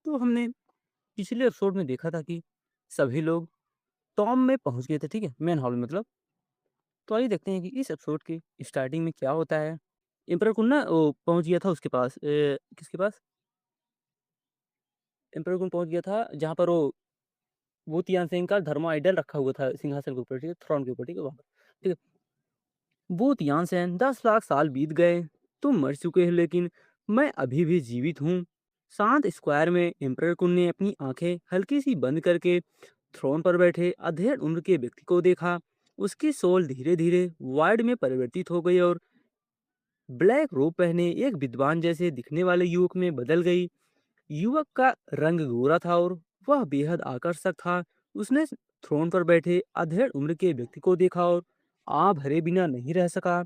तो हमने पिछले एपिसोड में देखा था कि सभी लोग टॉम में पहुंच गए थे, ठीक है? मेन हॉल में मतलब। तो आइए देखते हैं कि इस एपिसोड की स्टार्टिंग में क्या होता है। एम्परर कुन ना वो पहुंच गया था उसके पास, किसके पास? एम्परर कुन पहुंच गया था जहाँ पर वो तियानसेन का धर्म आइडल रखा हुआ था सिंहासन के ऊपर, ठीक है? थ्रोन के ऊपर, ठीक है? वहाँ पर, ठीक है? वो तियानसेन 10 लाख साल बीत गए, तुम मर चुके हो, लेकिन मैं अभी भी जीवित हूँ। शांत स्क्वायर में एम्परर कुन ने अपनी आंखें हल्की सी बंद करके थ्रोन पर बैठे अधेड़ उम्र के व्यक्ति को देखा। उसकी सोल धीरे धीरे वाइड में परिवर्तित हो गई और ब्लैक रोब पहने एक विद्वान जैसे दिखने वाले युवक में बदल गई। युवक का रंग गोरा था और वह बेहद आकर्षक था। उसने थ्रोन पर बैठे अधेड़ उम्र के व्यक्ति को देखा और आ भरे बिना नहीं रह सका।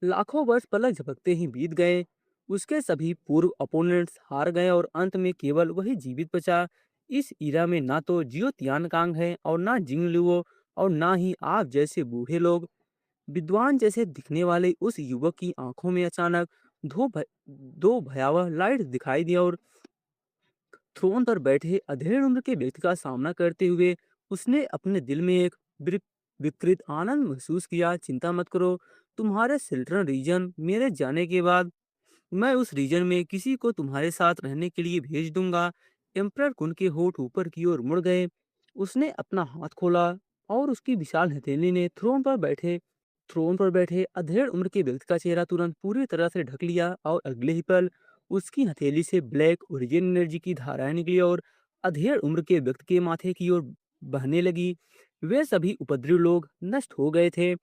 लाखों वर्ष पलक झपकते ही बीत गए। उसके सभी पूर्व अपोनेंट्स हार गए और अंत में केवल वही जीवित बचा। इस इरा में ना तो जियो तियानकांग है और ना जिंग लियो और ना ही आप जैसे बूढ़े लोग। विद्वान जैसे दिखने वाले उस युवक की आंखों में अचानक दो भयावह लाइट दिखाई दिया और थ्रोन पर बैठे अधेड़ उम्र के व्यक्ति का सामना करते हुए उसने अपने दिल में एक विकृत आनंद महसूस किया। चिंता मत करो, तुम्हारे सिल्टन रीजन मेरे जाने के बाद मैं उस रीजन में किसी को तुम्हारे साथ रहने के लिए भेज दूंगा। एम्परर कुन के होठ ऊपर की ओर मुड़ गए। उसने अपना हाथ खोला और उसकी विशाल हथेली ने थ्रोन पर बैठे अधेड़ उम्र के व्यक्ति का चेहरा तुरंत पूरी तरह से ढक लिया और अगले ही पल उसकी हथेली से ब्लैक ओरिजिन एनर्जी की धाराएं निकली और अधेड़ उम्र के व्यक्ति के माथे की ओर बहने लगी। वे सभी उपद्रवी लोग नष्ट हो गए थे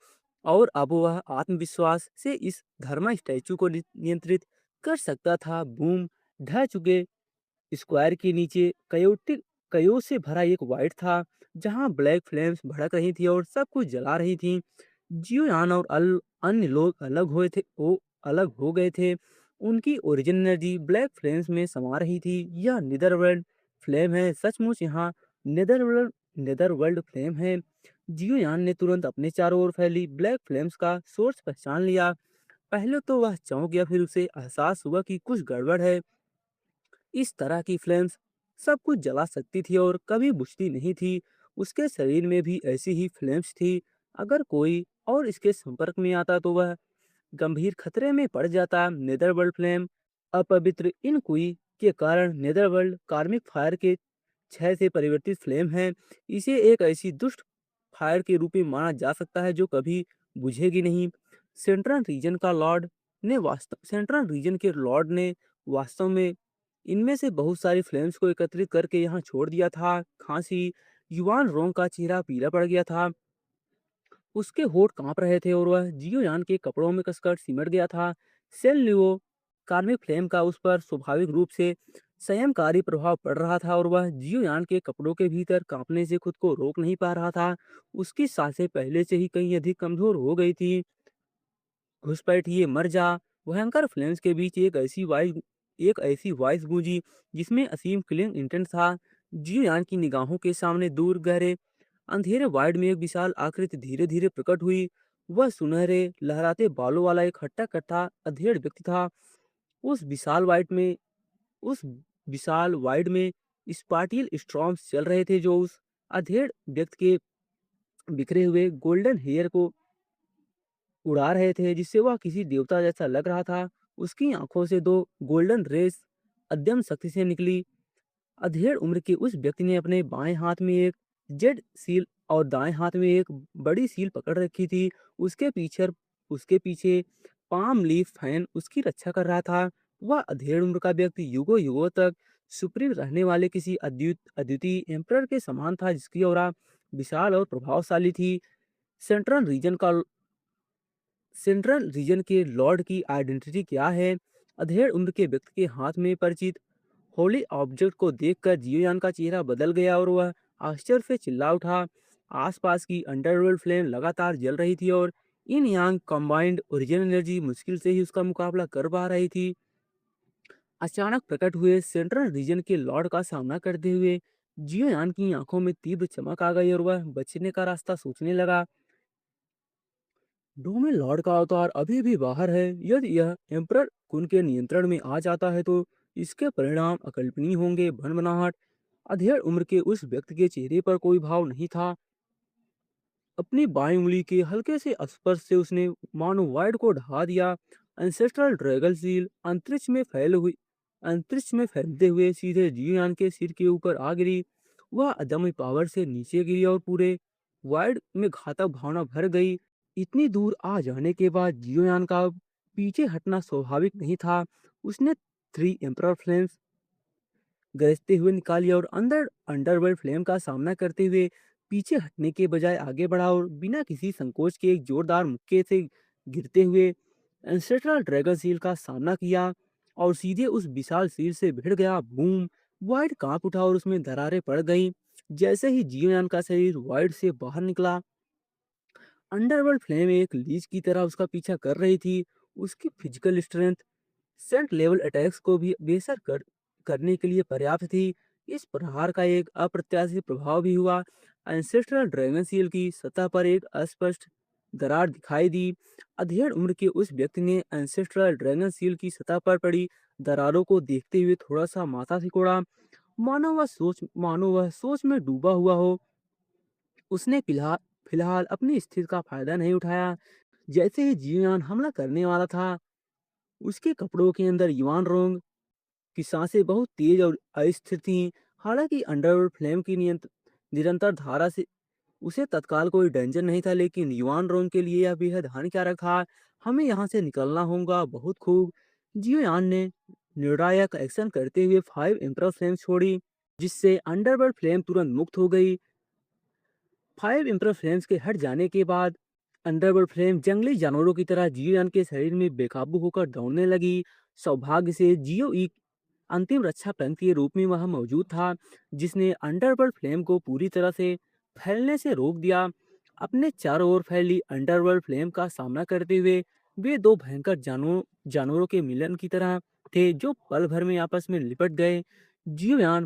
और अब वह आत्मविश्वास से इस धर्मा स्टैचू को नियंत्रित कर सकता था। बूम! ढह चुके स्क्वायर के नीचे कयो से भरा एक वाइट था, जहां ब्लैक फ्लेम्स भड़क रही थी और सब कुछ जला रही थी। जियोयान और अन्य लोग अलग हो गए थे। उनकी ओरिजिन एनर्जी ब्लैक फ्लेम्स में समा रही थी। यह निदरवर्ल्ड फ्लेम है, सचमुच यहाँ नेदरवर्ल्ड नेदरवर्ल्ड फ्लेम है। जियोयान ने तुरंत अपने चारों ओर फैली ब्लैक फ्लेम्स का सोर्स पहचान लिया। पहले तो वह चौंक गया, फिर उसे एहसास हुआ कि कुछ गड़बड़ है। इस तरह की फ्लेम्स सब कुछ जला सकती थी और कभी बुझती नहीं थी। उसके शरीर में भी ऐसी ही फ्लेम्स थी। अगर कोई और इसके संपर्क में आता तो वह गंभीर खतरे में पड़ जाता। नेदरवर्ल्ड फ्लेम अपवित्र इनकुई के कारण नेदरवर्ल्ड कार्मिक फायर के छह से परिवर्तित फ्लेम है। इसे एक ऐसी दुष्ट फायर के रूप में माना जा सकता है जो कभी बुझेगी नहीं। सेंट्रल रीजन के लॉर्ड ने वास्तव में इनमें से बहुत सारी फ्लेम्स को एकत्रित करके यहाँ छोड़ दिया था। खांसी युवान रोंग का चेहरा पीला पड़ गया था। उसके होठ कांप रहे थे और वह जियोयान के कपड़ों में कसकर सिमट गया था। सेल लियो कार्मिक फ्लेम का उस पर स्वाभाविक रूप से संयमकारी प्रभाव पड़ रहा था और वह जियोयान के कपड़ों के भीतर कांपने से खुद को रोक नहीं पा रहा था। उसकी सांसें पहले से ही कहीं अधिक कमजोर हो गई थी। घुसपैठिए मर जा! भयंकर फ्लेम्स के बीच एक ऐसी वॉइस गूंजी जिसमें असीम किलिंग इंटेंट था। जियोयान की निगाहों के सामने दूर गहरे अंधेरे वाइड में एक विशाल आकृति धीरे धीरे प्रकट हुई। वह सुनहरे लहराते बालों वाला एक हट्टा कट्टा अधेड़ व्यक्ति था। उस विशाल वाइड में उस विशाल वाइड में स्पार्टियल स्ट्रॉम्स चल रहे थे जो उस अधेड़ व्यक्ति के बिखरे हुए गोल्डन हेयर को उड़ा रहे थे, जिससे वह किसी देवता जैसा लग रहा था। उसकी आंखों से दो गोल्डन रेस अद्यम शक्ति से निकली। अधेड़ उम्र के उस व्यक्ति ने अपने बाएं हाथ में एक जेड सील और दाएं हाथ में एक बड़ी सील पकड़ रखी थी। उसके पीछे पाम लीफ फैन उसकी रक्षा कर रहा था। वह अधेड़ उम्र का व्यक्ति युगों युगों तक सुप्रीम रहने वाले किसी अद्वितीय एम्परर के समान था, जिसकी ऑरा विशाल और प्रभावशाली थी। सेंट्रल रीजन का सेंट्रल रीजन के लॉर्ड की आइडेंटिटी क्या है? अधेड़ उम्र के व्यक्ति के हाथ में परिचित होली ऑब्जेक्ट को देखकर जियोयान का चेहरा बदल गया और वह आश्चर्य से चिल्ला उठा। आसपास की अंडरवर्ल्ड फ्लेम लगातार जल रही थी और इन यांग कंबाइंड ओरिजिन एनर्जी मुश्किल से ही उसका मुकाबला कर पा रही थी। अचानक प्रकट हुए सेंट्रल रीजन के लॉर्ड का सामना करते हुए जियोयान की आंखों में तीव्र चमक आ गई और वह बचने का रास्ता सोचने लगा। डोमेन लॉर्ड का अवतार अभी भी बाहर है। यदि यह एम्परर कुन के नियंत्रण में आ जाता है तो इसके परिणाम अकल्पनीय होंगे। भनभनाहट। अधेड़ उम्र के उस व्यक्ति के चेहरे पर कोई भाव नहीं था। अपनी बाईं उंगली के हल्के से स्पर्श से उसने मानो वाइड को ढहा दिया। एंसेस्ट्रल ड्रैगन सील अंतरिक्ष में फैलते हुए सीधे जियान के सिर के ऊपर आ गिरी। वह अदम्य पावर से नीचे गिरी और पूरे वाइड में घातक भावना भर गई। इतनी दूर आ जाने के बाद जियोयान का पीछे हटना स्वाभाविक नहीं था। उसने थ्री एम्परर फ्लेम्स गरजते हुए निकाली और अंदर अंडरवर्ल्ड फ्लेम का सामना करते हुए पीछे हटने के बजाय आगे बढ़ा और बिना किसी संकोच के एक जोरदार मुक्के से गिरते हुए एंसेस्ट्रल ड्रैगन सील का सामना किया और सीधे उस विशाल सील से भिड़ गया। बूम। वाइड कांप उठा और उसमें दरारें पड़ गईं। जैसे ही जियोयान का शरीर वाइड से बाहर निकला, अंडरवर्ल्ड फ्लेम एक लीच की तरह उसका पीछा कर रही थी। उसकी फिजिकल स्ट्रेंथ सेंट लेवल अटैक्स को भी बेसर करने के लिए पर्याप्त थी। इस प्रहार का एक अप्रत्याशित प्रभाव भी हुआ। एंसेस्ट्रल ड्रैगन सील की सतह पर एक अस्पष्ट दरार दिखाई दी। अधेड़ उम्र के उस व्यक्ति ने एंसेस्ट्रल ड्रैगन सील की सतह पर पड़ी दरारों को देखते हुए थोड़ा सा माथा सिकोड़ा, मानो वह सोच में डूबा हुआ हो। उसने फिलहाल फिलहाल अपनी स्थिति का फायदा नहीं उठाया। जैसे ही जियान हमला करने वाला था, उसके कपड़ों के अंदर युआन रोंग की सांसें बहुत तेज और अस्थिर थीं। हालांकि अंडरवर्ल्ड फ्लेम की निरंतर धारा से उसे तत्काल कोई डेंजर नहीं था, लेकिन युआन रोंग के लिए यह बेहद हानिकारक था। हमें यहाँ से निकलना होगा। बहुत खूब। जियोयान ने निर्णायक एक्शन करते हुए 5 एम्परर फ्लेम छोड़ी, जिससे अंडरवर्ल्ड फ्लेम तुरंत मुक्त हो गई। 5 एम्परर फ्लेम्स के हट जाने के बाद अंडरवर्ल्ड फ्लेम जंगली जानवरों की तरह जियोयान के शरीर में बेकाबू होकर दौड़ने लगी। सौभाग्य से जियो ई अंतिम रक्षा पंख के रूप में वह मौजूद था, जिसने अंडरवर्ल्ड फ्लेम को पूरी तरह से फैलने से रोक दिया। अपने चारों ओर फैली अंडरवर्ल्ड फ्लेम का सामना करते हुए वे दो भयंकर जानवरों के मिलन की तरह थे, जो पल भर में आपस में लिपट गए। जियोयान,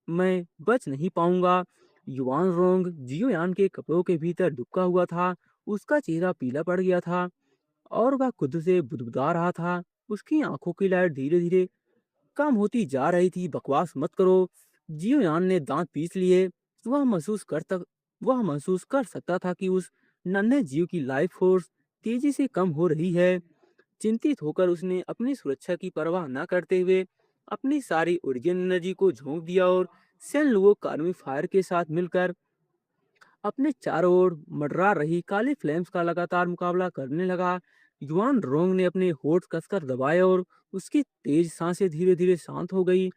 मैं बच नहीं पाऊंगा। युआन रोंग जियोयान के कपड़ों के भीतर दुबका हुआ था। उसका चेहरा पीला पड़ गया था और वह खुद से बुदबुदा रहा था। उसकी आंखों की लाइट धीरे धीरे कम होती जा रही थी। बकवास मत करो। जियोयान ने दांत पीस लिए। वह वह महसूस कर सकता था कि उस नन्हे जीव की लाइफ फोर्स तेजी से कम हो रही है। चिंतित होकर उसने अपनी सुरक्षा की परवाह न करते हुए अपनी सारी ओरिजिन एनर्जी को झोंक दिया और सेन लुओ कार्मिक फायर के साथ मिलकर अपने चारों ओर मंडरा रही काली फ्लेम्स का लगातार मुकाबला करने लगा। युआन रोंग ने अपने होठ कसकर दबाए और उसकी तेज सांसें धीरे धीरे शांत हो गई।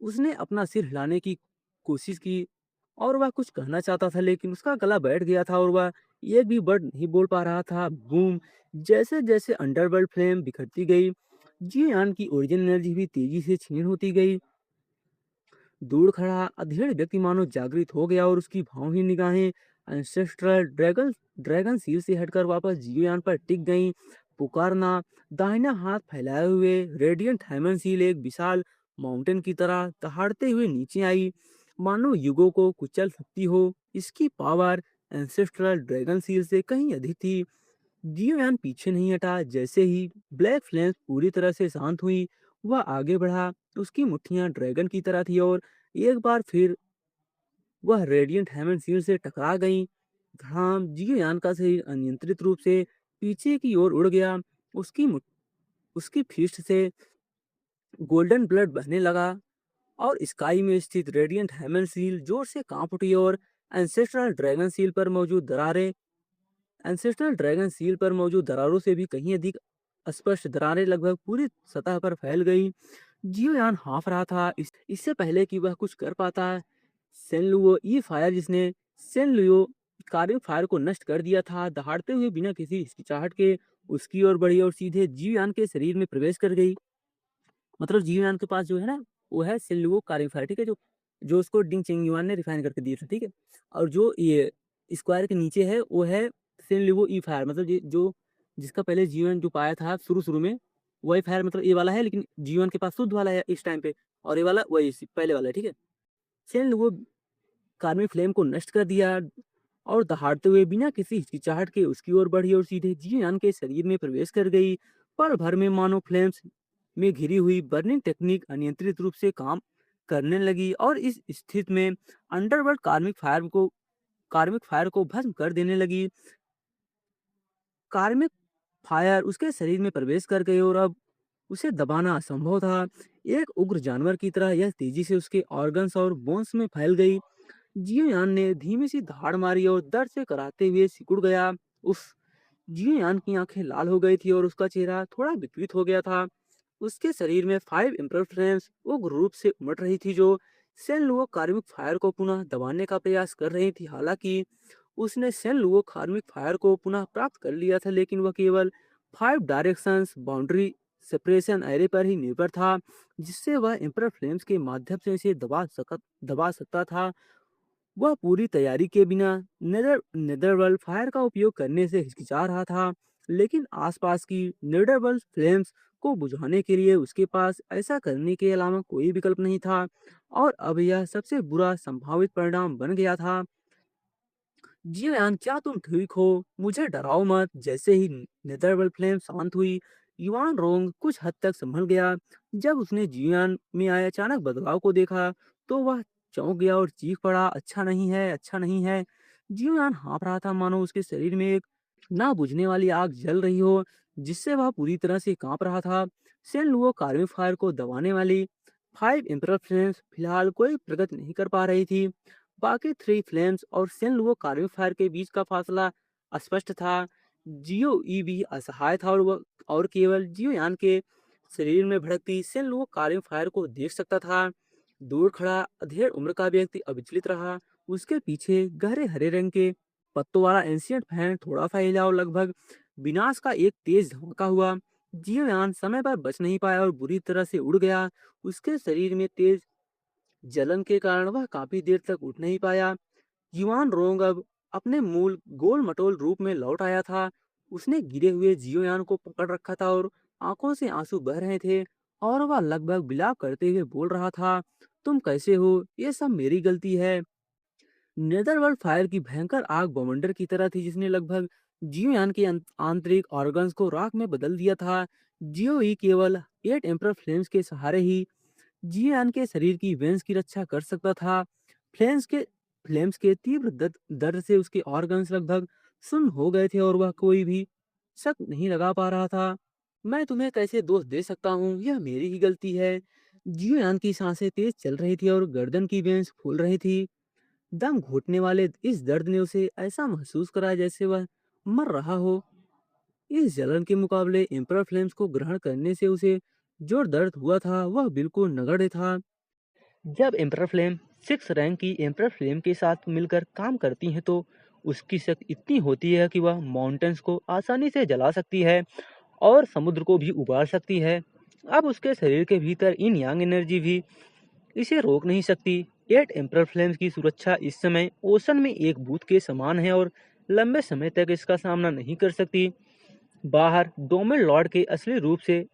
उसने अपना सिर हिलाने की कोशिश की और वह कुछ कहना चाहता था, लेकिन उसका गला बैठ गया था और वह एक भी वर्ड नहीं बोल पा रहा था। बूम। जैसे जैसे अंडरवर्ल्ड फ्लेम बिखरती गई, जियान की ओरिजिन एनर्जी भी तेजी से क्षीण होती गई। दूर खड़ा अधेड़ व्यक्ति मानो जागृत हो गया और उसकी भावहीन निगाहें एंसेस्ट्रल ड्रैगन सील से हटकर वापस जियोयान पर टिक गईं। पुकारना। दाहिना हाथ फैलाए हुए रेडियंट हेमन सील एक विशाल माउंटेन की तरह दहाड़ते हुए नीचे आई, मानो युगों को कुचल सकती हो। इसकी पावर एंसेस्ट्रल ड्रैगन सील से कहीं अधिक थी। जियोयान पीछे नहीं हटा। जैसे ही ब्लैक फ्लेम्स पूरी तरह से शांत हुई, वह आगे बढ़ा। उसकी मुट्ठियां ड्रैगन की तरह थी और एक बार फिर वह रेडियंट हेमन सील से टकरा गईं। धड़ाम। जियोयान का शरीर अनियंत्रित रूप से पीछे की ओर उड़ गया। उसकी फिस्ट से गोल्डन ब्लड बहने लगा और स्काई में स्थित रेडियंट हेमन सील जोर से कांप उठी और एंसेस्ट्रल ड्रैगन सील पर मौजूद दरारें एंसेस्ट्रल ड्रैगन सील पर मौजूद दरारों से भी कहीं अधिक स्पष्ट दरारें लगभग पूरी सतह पर फैल गई। जियोयान हाँफ रहा था। इससे पहले कि वह कुछ कर पाता, सेनलुओ ई फायर, जिसने सेनलुओ कार्य फायर को नष्ट कर दिया था, दहाड़ते हुए बिना किसी हिचकिचाहट के उसकी ओर बढ़ी और सीधे जियोयान के शरीर में प्रवेश कर गई। मतलब जियोयान के पास जो है ना, वो है सेनलुओ कार्य फायर, ठीक है, जो जो उसको डिंग चेंग युआन ने रिफाइन करके दिया था, ठीक है। और जो ये स्क्वायर के नीचे है वो है सेनलुओ ई फायर, मतलब ये जो जिसका पहले जियोयान जो पाया था शुरू शुरू में, वही फायर मतलब ये वाला है, लेकिन जियोयान के पास शुद्ध वाला है इस टाइम पे, और ये वाला वही पहले वाला है, ठीक है। सेनलुओ कार्मी फ्लेम को नष्ट कर दिया और दहाड़ते हुए बिना किसी हिचकिचाहट के उसकी ओर बढ़ी और सीधे जियान के शरीर में प्रवेश कर गई। पल भर में मानो फ्लेम्स में घिरी हुई बर्निंग टेक्निक अनियंत्रित रूप से काम करने लगी और इस स्थिति में अंडरवर्ल्ड कार्मिक फायर को भस्म कर देने लगी। कार्मिक फायर उसके शरीर में प्रवेश कर गई और अब उसे दबाना असंभव था। एक उग्र जानवर की तरह यह तेजी से उसके ऑर्गन्स और बोन्स में फैल गई। जियोयान ने धीमी सी धाड़ मारी और दर्द से कराहते हुए सिकुड़ गया। उफ! जियोयान की आंखें लाल हो गई थी और उसका चेहरा थोड़ा विकृत हो गया था। उसके शरीर में 5 इम्पल्स फ्लेम्स उग्र रूप से उमड़ रही थी जो सेन लुओ कार्मिक फायर को पुनः दबाने का प्रयास कर रही थी। हालांकि उसने सेन लुओ कार्मिक फायर को पुनः प्राप्त कर लिया था, लेकिन वह केवल 5 डायरेक्शंस बाउंड्री सेपरेशन एरे पर ही निर्भर था, जिससे वह इम्पल्स फ्लेम्स के माध्यम से इसे दबा सकता था। वह पूरी तैयारी के बिना नेदरवर्ल्ड फायर का उपयोग करने से हिचकिचा रहा था, लेकिन आसपास की नेदरवर्ल्ड फ्लेम्स को बुझाने के लिए उसके पास ऐसा करने के अलावा कोई विकल्प नहीं था, और अब यह सबसे बुरा संभावित परिणाम बन गया था। जियान, क्या तुम ठीक हो? मुझे डराओ मत। जैसे ही नेदरवर्ल्ड फ्लेम शांत हुई, युआन रोंग कुछ हद तक संभल गया। जब उसने जियान में आए अचानक बदलाव को देखा, तो वह चौंक गया और चीख पड़ा, अच्छा नहीं है, अच्छा नहीं है। जियान हाँफ रहा था, मानो उसके शरीर में एक ना बुझने वाली आग जल रही हो, जिससे वह पूरी तरह से कांप रहा था। सेन लुओ कार्बन फायर को दबाने वाली 5 इम्परल फ्लेम्स फिलहाल कोई प्रगति नहीं कर पा रही थी। बाकी 3 फ्लेम्स और सेन लुओ कार्बन फायर के बीच का फासला अस्पष्ट था। जियो ई भी असहाय था और केवल जियो यान के शरीर में भड़कती सेन लुओ कार्बन फायर को देख सकता था। दूर खड़ा अधेड़ उम्र का व्यक्ति अविचलित रहा। उसके पीछे गहरे हरे रंग के पत्तों वाला एंशियंट फैन थोड़ा सा हिला और लगभग विनाश का एक तेज धमाका हुआ। जियोयान समय पर बच नहीं पाया और बुरी तरह से उड़ गया। उसके शरीर में तेज जलन के कारण वह काफी देर तक उठ नहीं पाया। युआन रोंग अब अपने मूल गोल मटोल रूप में लौट आया था। उसने गिरे हुए जियोयान को पकड़ रखा था और आंखों से आंसू बह रहे थे, और वह लगभग विलाप करते हुए बोल रहा था, तुम कैसे हो? ये सब मेरी गलती है। नेदरवर्ल्ड फायर की भयंकर आग बवंडर की तरह थी, जिसने लगभग जियोयान के आंतरिक ऑर्गन्स को राख में बदल दिया था। जियो ही केवल 8 एम्पर फ्लेम्स के सहारे ही जियान के शरीर की वेंस की रक्षा कर सकता था। फ्लेम्स के फ्लेम्स के तीव्र दर्द से उसके ऑर्गन्स लगभग सुन्न हो गए थे और वह कोई भी शक नहीं लगा पा रहा था। मैं तुम्हें कैसे दोष दे सकता हूँ? यह मेरी ही गलती है। जियोयान की सांसें तेज चल रही थी और गर्दन की वेंस फूल रही थी। दम घुटने वाले इस दर्द ने उसे ऐसा महसूस करा जैसे वह मर रहा हो। इस जलन के मुकाबले एम्परर फ्लेम्स को ग्रहण करने से उसे जो दर्द हुआ था वह बिल्कुल नगण्य था। जब एम्परर फ्लेम 6 रैंक की एम्परर फ्लेम के साथ मिलकर काम करती हैं तो उसकी शक्ति इतनी होती है कि वह माउंटेन्स को आसानी से जला सकती है और समुद्र को भी उबाल सकती है। अब उसके शरीर के भीतर इन यांग एनर्जी भी इसे रोक नहीं सकती। 8 एम्परर फ्लेम्स की सुरक्षा इस समय ओशन में एक बूथ के समान है और लंबे समय तक इसका सामना नहीं कर सकती। बाहर डोमेन लॉर्ड के असली रूप से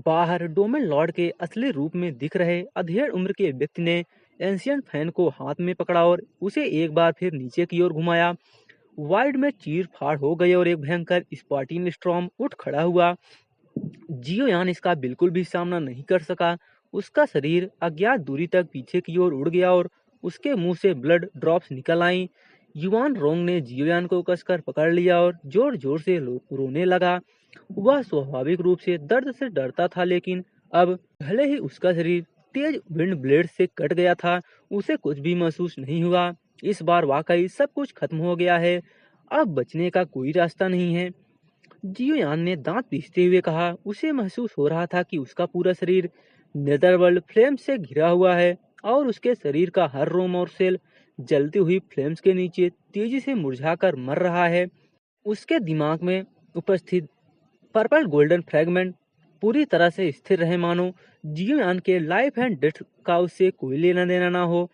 बाहर डोमेन लॉर्ड के असली रूप में दिख रहे अधेड़ उम्र के व्यक्ति ने एंशियंट फैन को हाथ में पकड़ा और उसे एक बार फिर नीचे की ओर घुमाया। वाइड में चीर फाड़ हो गई और एक भयंकर स्पार्टिन स्टॉर्म उठ खड़ा हुआ। जियोयान इसका बिल्कुल भी सामना नहीं कर सका। उसका शरीर अज्ञात दूरी तक पीछे की ओर उड़ गया और उसके मुंह से ब्लड ड्रॉप्स निकल आई। युवान रोंग ने जियोयान को कसकर पकड़ लिया और जोर जोर से रोने लगा। वह स्वाभाविक रूप से दर्द से डरता था, लेकिन अब भले ही उसका शरीर तेज विंड ब्लेड से कट गया था, उसे कुछ भी महसूस नहीं हुआ। इस बार वाकई सब कुछ खत्म हो गया है। अब बचने का कोई रास्ता नहीं है। जियोयान ने दांत पीसते हुए कहा। उसे महसूस हो रहा था कि उसका पूरा शरीर नेदरवर्ल्ड फ्लेम से घिरा हुआ है और उसके शरीर का हर रोम और सेल जलती हुई फ्लेम्स के नीचे तेजी से मुरझाकर मर रहा है। उसके दिमाग में उपस्थित पर्पल गोल्डन फ्रैगमेंट पूरी तरह से स्थिर रहे, मानो जियोयान के लाइफ एंड डेथ का उससे कोई लेना देना ना हो।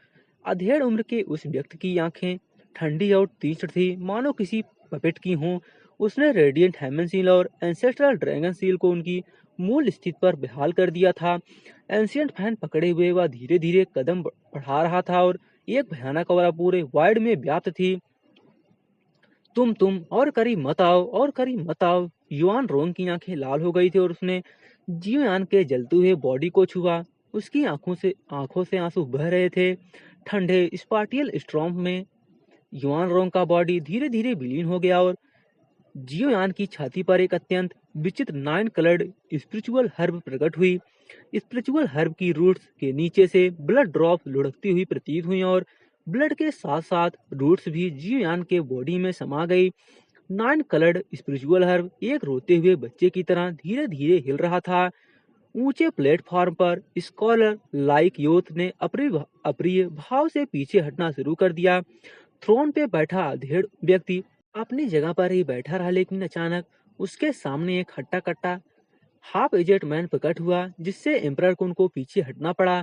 अधेड़ उम्र के उस व्यक्ति की आंखें ठंडी और तीक्ष्ण थी, मानो किसी पपेट की हों। उसने रेडिएंट हेमन सील और एंसेस्ट्रल ड्रैगन सील को उनकी मूल स्थिति पर बहाल कर दिया था। एंशियंट फैन पकड़े हुए वह धीरे धीरे कदम बढ़ा रहा था और एक भयानक आवाज पूरे वाइड में व्याप्त थी। तुम और करीब मत आओ, और करीब मत आओ। युआन रोंग की आंखें लाल हो गई थी और उसने जियोयान के जलते हुए बॉडी को छुआ। उसकी आंखों से आंसू बह रहे थे। ठंडे स्पार्टियल स्ट्रॉम में युआन रोंग का बॉडी धीरे धीरे विलीन हो गया और जियोयान की छाती पर एक अत्यंत विचित्र 9 कलर्ड स्पिरिचुअल हर्ब प्रकट हुई। स्पिरिचुअल हर्ब की रूट्स के नीचे से ब्लड ड्रॉप लुढ़कती हुई प्रतीत हुई और ब्लड के साथ साथ रूट्स भी जियोयान के बॉडी में समा गई। 9 कलर्ड स्पिरिचुअल हर्ब एक रोते हुए बच्चे की तरह धीरे धीरे हिल रहा था। ऊंचे प्लेटफॉर्म पर स्कॉलर लाइक योथ ने अप्रिय भाव से पीछे हटना शुरू कर दिया। थ्रोन पे बैठा अधेड़ व्यक्ति अपनी जगह पर ही बैठा रहा, लेकिन अचानक उसके सामने एक हट्टा कट्टा हाफ एजेड मैन प्रकट हुआ, जिससे एम्परर को उनको पीछे हटना पड़ा।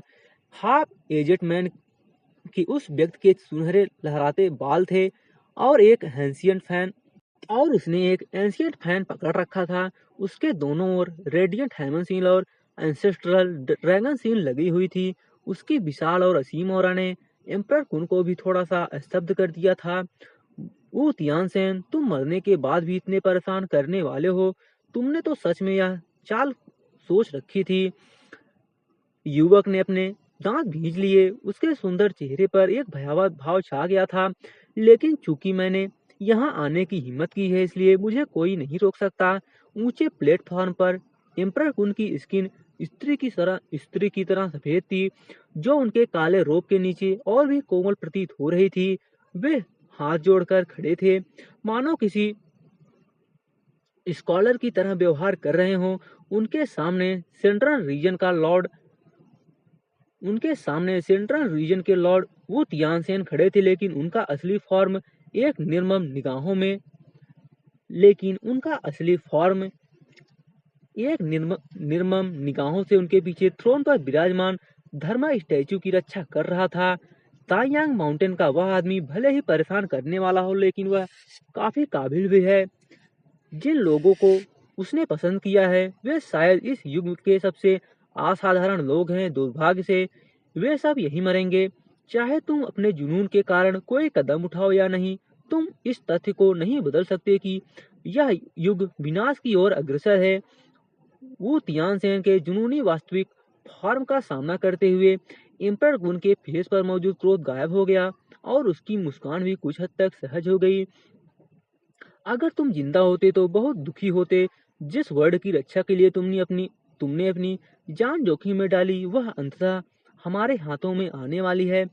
हाफ एजेड मैन की उस व्यक्ति के सुनहरे लहराते बाल थे और उसने एक एंशियंट फैन पकड़ रखा था। उसके दोनों ओर रेडियंट हेमन सील और एंसेस्ट्रल ड्रैगन सील लगी हुई थी। उसकी विशाल और असीम ऑरा ने एम्परर कुन को भी थोड़ा सा स्तब्ध कर दिया था। वो तियानसेन, तुम मरने के बाद भी इतने परेशान करने वाले हो। तुमने तो सच में यह चाल सोच रखी थी। युवक ने अपने दांत भींच लिए। उसके सुंदर चेहरे पर एक भयावह भाव छा गया था। लेकिन चूंकि मैंने यहाँ आने की हिम्मत की है, इसलिए मुझे कोई नहीं रोक सकता। ऊंचे प्लेटफॉर्म पर एम्परर कुन की स्किन स्त्री की तरह सफेद थी, जो उनके काले रोब के नीचे और भी कोमल प्रतीत हो रही थी। वे हाथ जोड़कर खड़े थे, मानो किसी स्कॉलर की तरह व्यवहार कर रहे हों। उनके सामने सेंट्रल रीजन के लॉर्ड वो तियानसेन खड़े थे, लेकिन उनका असली फॉर्म एक निर्मम निगाहों से उनके पीछे थ्रोन पर विराजमान धर्मा स्टैचू की रक्षा कर रहा था। तायांग माउंटेन का वह आदमी भले ही परेशान करने वाला हो, लेकिन वह काफी काबिल भी है। जिन लोगों को उसने पसंद किया है, वे शायद इस युग के सबसे असाधारण लोग हैं। दुर्भाग्य से वे सब यही मरेंगे, चाहे तुम अपने जुनून के कारण कोई कदम उठाओ या नहीं। तुम इस तथ्य को नहीं बदल सकते कि यह युग विनाश की ओर अग्रसर है। वो तियानसेन के जुनूनी वास्तविक फॉर्म का सामना करते हुए एम्परर गुन के फेस पर मौजूद क्रोध गायब हो गया और उसकी मुस्कान भी कुछ हद तक सहज हो गई। अगर तुम जिंदा होते तो बहुत दुखी होते। जिस वर्ड की रक्षा के लिए तुमने अपनी जान जोखिम में डाली, वह अंततः हमारे हाथों में आने वाली है।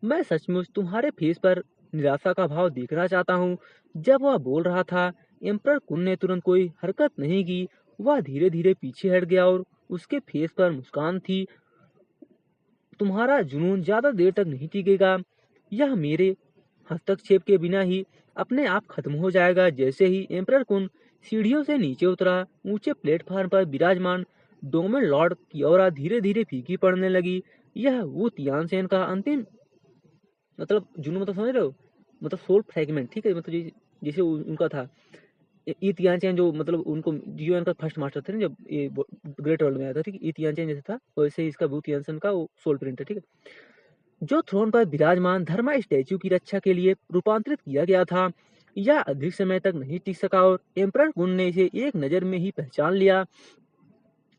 मैं सचमुच तुम्हारे फेस पर निराशा का भाव देखना चाहता हूँ। जब वह बोल रहा था, एम्परर कुन ने तुरंत कोई हरकत नहीं की। वह धीरे धीरे पीछे हट गया और उसके फेस पर मुस्कान थी। तुम्हारा जुनून ज्यादा देर तक नहीं टिकेगा। यह मेरे हस्तक्षेप के बिना ही अपने आप खत्म हो जाएगा। जैसे ही एम्परर कुन सीढ़ियों से नीचे उतरा, ऊंचे प्लेटफॉर्म पर विराजमान डोमेन लॉर्ड की ऑरा धीरे धीरे फीकी पड़ने लगी। यह वो तियानसेन का अंतिम जुनून, समझ रहे हो, सोल फ्रैगमेंट, ठीक है। जैसे उनका था ई तियानचेन, जो उनको जियोन का फर्स्ट मास्टर थे ना, जब ये ग्रेट वर्ल्ड में आया था, ठीक है। ई तियानचेन जैसे था, वैसे ही इसका वू तियानसेन का वो सोल प्रिंट है, ठीक है, जो थ्रोन पर विराजमान धर्मा स्टैचू की रक्षा के लिए रूपांतरित किया गया था। यह अधिक समय तक नहीं टिक सका और एम्परर कुन ने इसे एक नजर में ही पहचान लिया।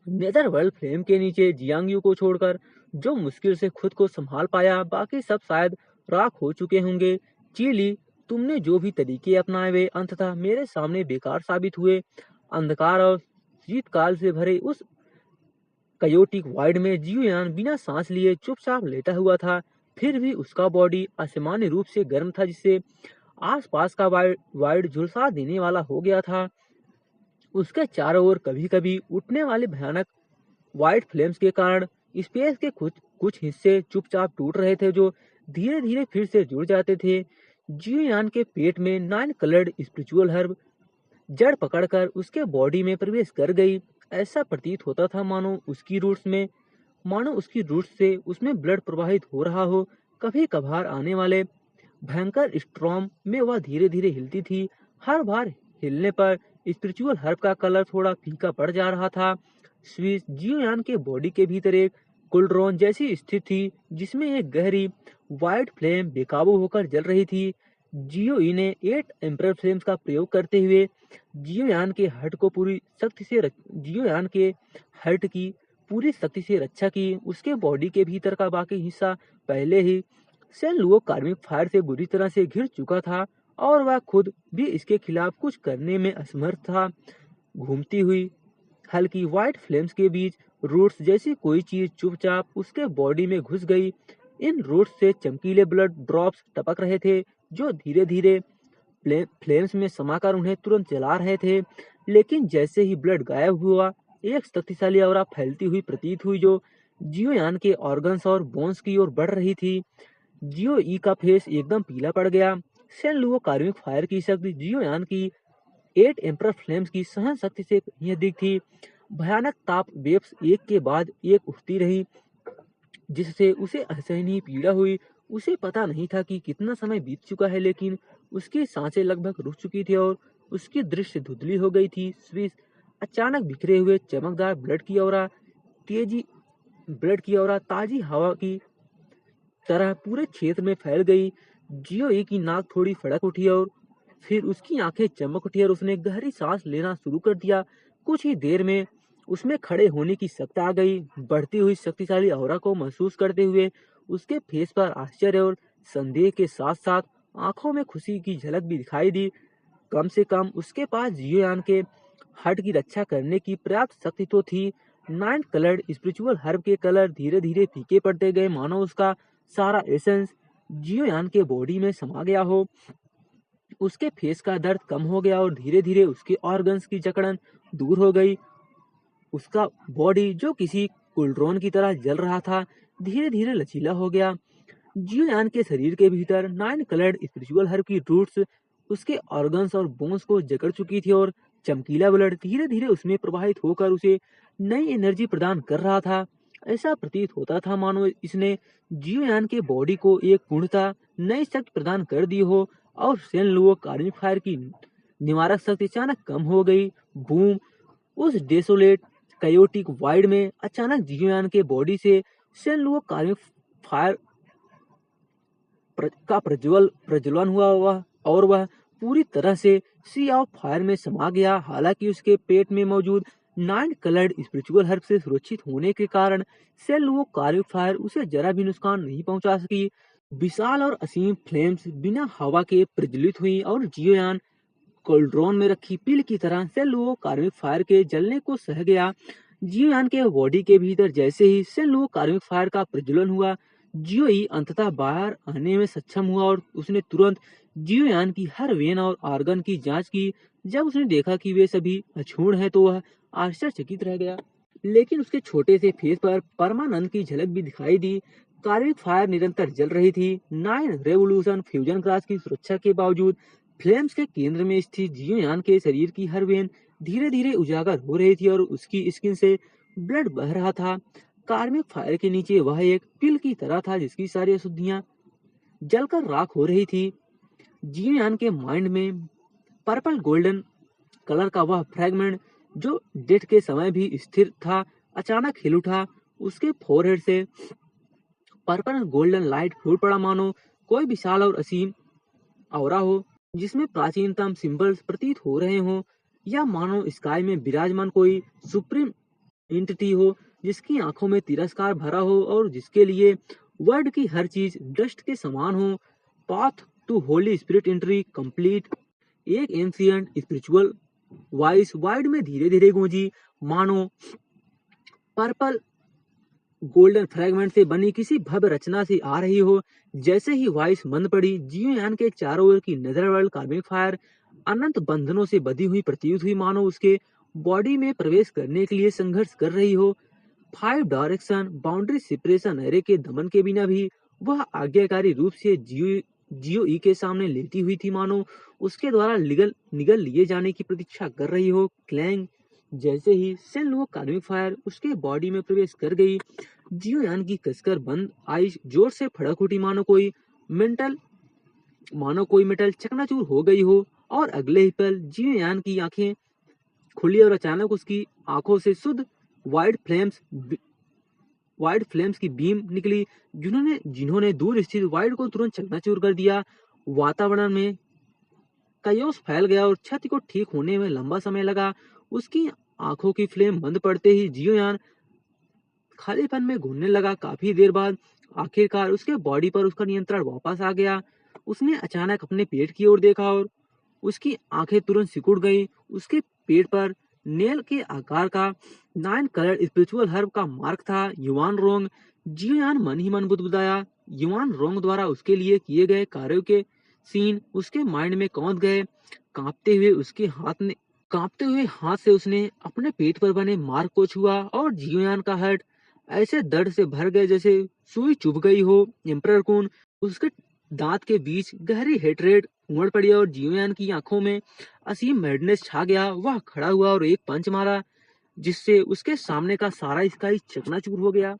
नेदर वर्ल्ड फ्लेम के नीचे जियांगयू को छोड़कर, जो मुश्किल से खुद को संभाल पाया, बाकी सब शायद राख हो चुके होंगे। चीली, तुमने जो भी तरीके अपनाए वे अंततः मेरे सामने बेकार साबित हुए। अंधकार और शीतकाल से भरे उस कयोटिक वाइड में जियोयान बिना सांस लिए चुपचाप लेटा हुआ था। फिर भी उसका बॉडी असामान्य रूप से गर्म था, जिससे आसपास का वाइड झुलसा देने वाला हो गया था। उसके चारों ओर कभी कभी उठने वाले भयानक व्हाइट फ्लेम्स के कारण स्पेस के कुछ हिस्से चुपचाप टूट रहे थे, जो धीरे धीरे फिर से जुड़ जाते थे। जियोयान के पेट में 9 कलर्ड स्पिरिचुअल हर्ब जड़ पकड़कर उसके बॉडी में प्रवेश कर गई। ऐसा प्रतीत होता था मानो उसकी रूट्स से उसमें ब्लड प्रवाहित हो रहा हो। कभी कभार आने वाले भयंकर स्ट्रॉम में वह धीरे धीरे हिलती थी। हर बार हिलने पर स्पिरिचुअल हर्ब का कलर थोड़ा फीका पड़ जा रहा था। स्विस जियोयान के बॉडी के भीतर एक कुलड्रॉन जैसी स्थिति थी, जिसमें एक गहरी व्हाइट फ्लेम बेकाबू होकर जल रही थी। जियो ई ने 8 एम्परर फ्लेम्स का प्रयोग करते हुए जियोयान के हर्ट को पूरी शक्ति से जियोयान के हर्ट की पूरी शक्ति से रक्षा की। उसके बॉडी के भीतर का बाकी हिस्सा पहले ही सेन लुओ कार्मिक फायर से बुरी तरह से घिर चुका था और वह खुद भी इसके खिलाफ कुछ करने में असमर्थ था। घूमती हुई हल्की व्हाइट फ्लेम्स के बीच रूट्स जैसी कोई चीज चुपचाप उसके बॉडी में घुस गई। इन रूट्स से चमकीले ब्लड ड्रॉप्स टपक रहे थे जो धीरे धीरे फ्लेम्स में समाकर उन्हें तुरंत जला रहे थे। लेकिन जैसे ही ब्लड गायब हुआ, एक शक्तिशाली ऑरा फैलती हुई प्रतीत हुई जो जियोयान के ऑर्गन्स और बोन्स की ओर बढ़ रही थी। जियो ई का फेस एकदम पीला पड़ गया। सेन लुओ कार्मिक फायर की शक्ति जियोयान की 8 एम्परर फ्लेम्स की सहन शक्ति से कहीं अधिक थी। भयानक ताप वेव्स एक के बाद एक उठती रही जिससे उसे असहनीय पीड़ा हुई। उसे पता नहीं था कि कितना समय बीत चुका है, लेकिन उसकी सांसें लगभग रुक चुकी थी और उसकी दृष्टि धुंधली हो गई थी। स्विस अचानक बिखरे हुए चमकदार ब्लड की ओर ताजी हवा की तरह पूरे क्षेत्र में फैल गई। जियो ई की नाक थोड़ी फड़क उठी और फिर उसकी आंखें चमक उठी और उसने गहरी सांस लेना शुरू कर दिया। कुछ ही देर में उसमें खड़े होने की शक्ति आ गई। बढ़ती हुई शक्तिशाली ऑरा को महसूस करते हुए उसके फेस पर आश्चर्य और संदेह के साथ साथ आंखों में खुशी की झलक भी दिखाई दी। कम से कम उसके पास जियोयान के हर्ट की रक्षा करने की पर्याप्त शक्ति तो थी। 9 कलर्ड स्पिरिचुअल हर्ब के कलर धीरे धीरे फीके पड़ते गए, मानो उसका सारा एसेंस जियोयान के बॉडी में समा गया हो। उसके फेस का दर्द कम हो गया और धीरे धीरे उसके ऑर्गन्स की जकड़न दूर हो गई। उसका बॉडी जो किसी कुलड्रोन की तरह जल रहा था धीरे धीरे लचीला हो गया। जियोयान के शरीर के भीतर 9 कलर्ड स्पिरिचुअल हर्ब की रूट्स उसके ऑर्गन्स और बोन्स को जकड़ चुकी थी और चमकीला ब्लड धीरे धीरे उसमें प्रवाहित होकर उसे नई एनर्जी प्रदान कर रहा था। ऐसा प्रतीत होता था मानो इसने जियोयान के बॉडी को एक पूर्णता नई शक्ति प्रदान कर दी हो और सेन लुओ कार्मिक फायर की निवारक शक्ति अचानक कम हो गई। बूम! उस डेसोलेट कायोटिक वाइड में अचानक जियोयान के बॉडी से सेन लुओ कार्मिक फायर का प्रज्वलन हुआ और वह पूरी तरह से सी ऑफ फायर में समा गया। हालांकि उसके पेट में मौजूद 9 कलर्ड स्पिरिचुअल हर्ब से सुरक्षित होने के कारण सेन लुओ कार्मिक फायर उसे जरा भी नुकसान नहीं पहुंचा सकी। विशाल और असीम फ्लेम्स बिना हवा के प्रज्वलित हुई और जियोयान कोल्ड्रोन में रखी पील की तरह सेन लुओ कार्मिक फायर के जलने को सह गया। जियोयान के बॉडी के भीतर जैसे ही सेन लुओ कार्मिक फायर का प्रज्वलन हुआ, जियो ई अंततः बाहर आने में सक्षम हुआ और उसने तुरंत जियोयान की हर वेन और ऑर्गन की जांच की। जब उसने देखा कि वे सभी अक्षुण्ण हैं तो वह आश्चर्यचकित रह गया। लेकिन उसके छोटे से फेस पर परमानंद की झलक भी दिखाई दी। कार्मिक फायर निरंतर जल रही थी। 9 रेवोल्यूशन फ्यूजन क्रास की सुरक्षा के बावजूद फ्लेम्स के केंद्र में स्थित जियोयान के शरीर की हर वेन धीरे धीरे उजागर हो रही थी और उसकी स्किन से ब्लड बह रहा था। कार्मिक फायर के नीचे वह एक पिल की तरह था जिसकी सारी अशुद्धियां जलकर राख हो रही थी। जियोयान के माइंड में पर्पल गोल्डन कलर का वह फ्रैगमेंट जो डेथ के समय भी स्थिर था अचानक हिल उठा। उसके फोरहेड से पर्पल गोल्डन लाइट फूट पड़ा, मानो कोई विशाल और असीम ऑरा हो जिसमें प्राचीनतम सिंबल्स प्रतीत हो रहे हों, या मानो स्काई में विराजमान कोई सुप्रीम एंटिटी हो जिसकी आंखों में तिरस्कार भरा हो और जिसके लिए वर्ल्ड की हर चीज डस्ट के समान हो। Path to holy spirit entry complete. एक एंशिएंट स्पिरिचुअल वॉइस वाइड में धीरे धीरे गूंजी, मानो पर्पल गोल्डन फ्रैगमेंट से बनी किसी भव्य रचना से आ रही हो। जैसे ही वॉइस मंद पड़ी, जियोयान के चारों ओर की नेदरवर्ल्ड कार्मिक फायर अनंत बंधनों से बधी हुई प्रतीत हुई, मानो उसके बॉडी में प्रवेश करने के लिए संघर्ष कर रही हो। 5 डायरेक्शन बाउंड्री सेपरेशन एरे के दमन के बिना भी वह आज्ञाकारी रूप से जियो ई के सामने लेटी हुई थी, मानो उसके द्वारा निगल लिए जाने की प्रतीक्षा कर रही हो। क्लैंग! जैसे ही सेन लुओ कार्मिक फायर उसके बॉडी में प्रवेश कर गई, जियोयान की कसकर बंद आईज जोर से फड़क उठी, मानो कोई मेटल चकनाचूर हो गई हो। और अगले ही पल जियोयान की आंखें खुली और अचानक उसकी आंखों से शुद्ध वाइट फ्लेम्स की बीम निकली जिन्होंने दूर स्थित वाइड को तुरंत चकनाचूर कर दिया। वातावरण में कायोस फैल गया और क्षति को ठीक होने में लंबा समय लगा। उसकी आंखों की फ्लेम बंद पड़ते ही जियोयान खालीपन में घूमने लगा। काफी देर बाद आखिरकार उसके बॉडी पर उसका नियंत्रण वापस आ गया। उसने अचानक अपने पेट की ओर देखा और उसकी आंखें तुरंत सिकुड़ गईं। उसके पेट पर नेल के आकार का 9 कलर स्पिरिचुअल हर्ब का मार्क था, युआन रोंग। जियोयान मन ही मन बुदबुदाया। युआन रोंग द्वारा उसके लिए किए गए कार्यों के सीन उसके माइंड में कौंध गए। कांपते हुए उसके हाथ ने कांपते हुए हाथ से उसने अपने पेट पर बने मार्क को छुआ और जियोयान का हार्ट ऐसे दर्द से भर गए जैसे सुई चुभ गई हो। एम्परर कून उसके दांत के बीच गहरी हेटरेट उमड़ पड़ी और जियोयान की आंखों में असीम मैडनेस छा गया। वह खड़ा हुआ और एक पंच मारा जिससे उसके सामने का सारा स्काई चकनाचूर हो गया।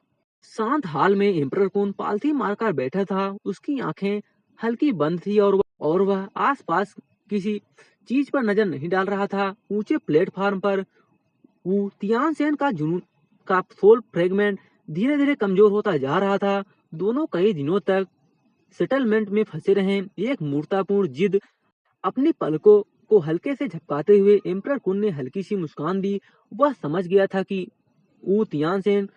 शांत हाल में एम्परर कून पालथी मारकर बैठा था। उसकी आंखें हल्की बंद थी और वह आसपास किसी चीज पर नजर नहीं डाल रहा था। ऊंचे प्लेटफार्म पर वू तियानसेन का जुनून का सोल फ्रेगमेंट धीरे धीरे कमजोर होता जा रहा था। दोनों कई दिनों तक सेटलमेंट में फंसे रहे। एक मूर्तापूर्ण जिद अपनी पलकों को हल्के से झपकाते हुए एम्परर कुन ने हल्की सी मुस्कान दी। वह समझ गया था कि ऊ तियानसेन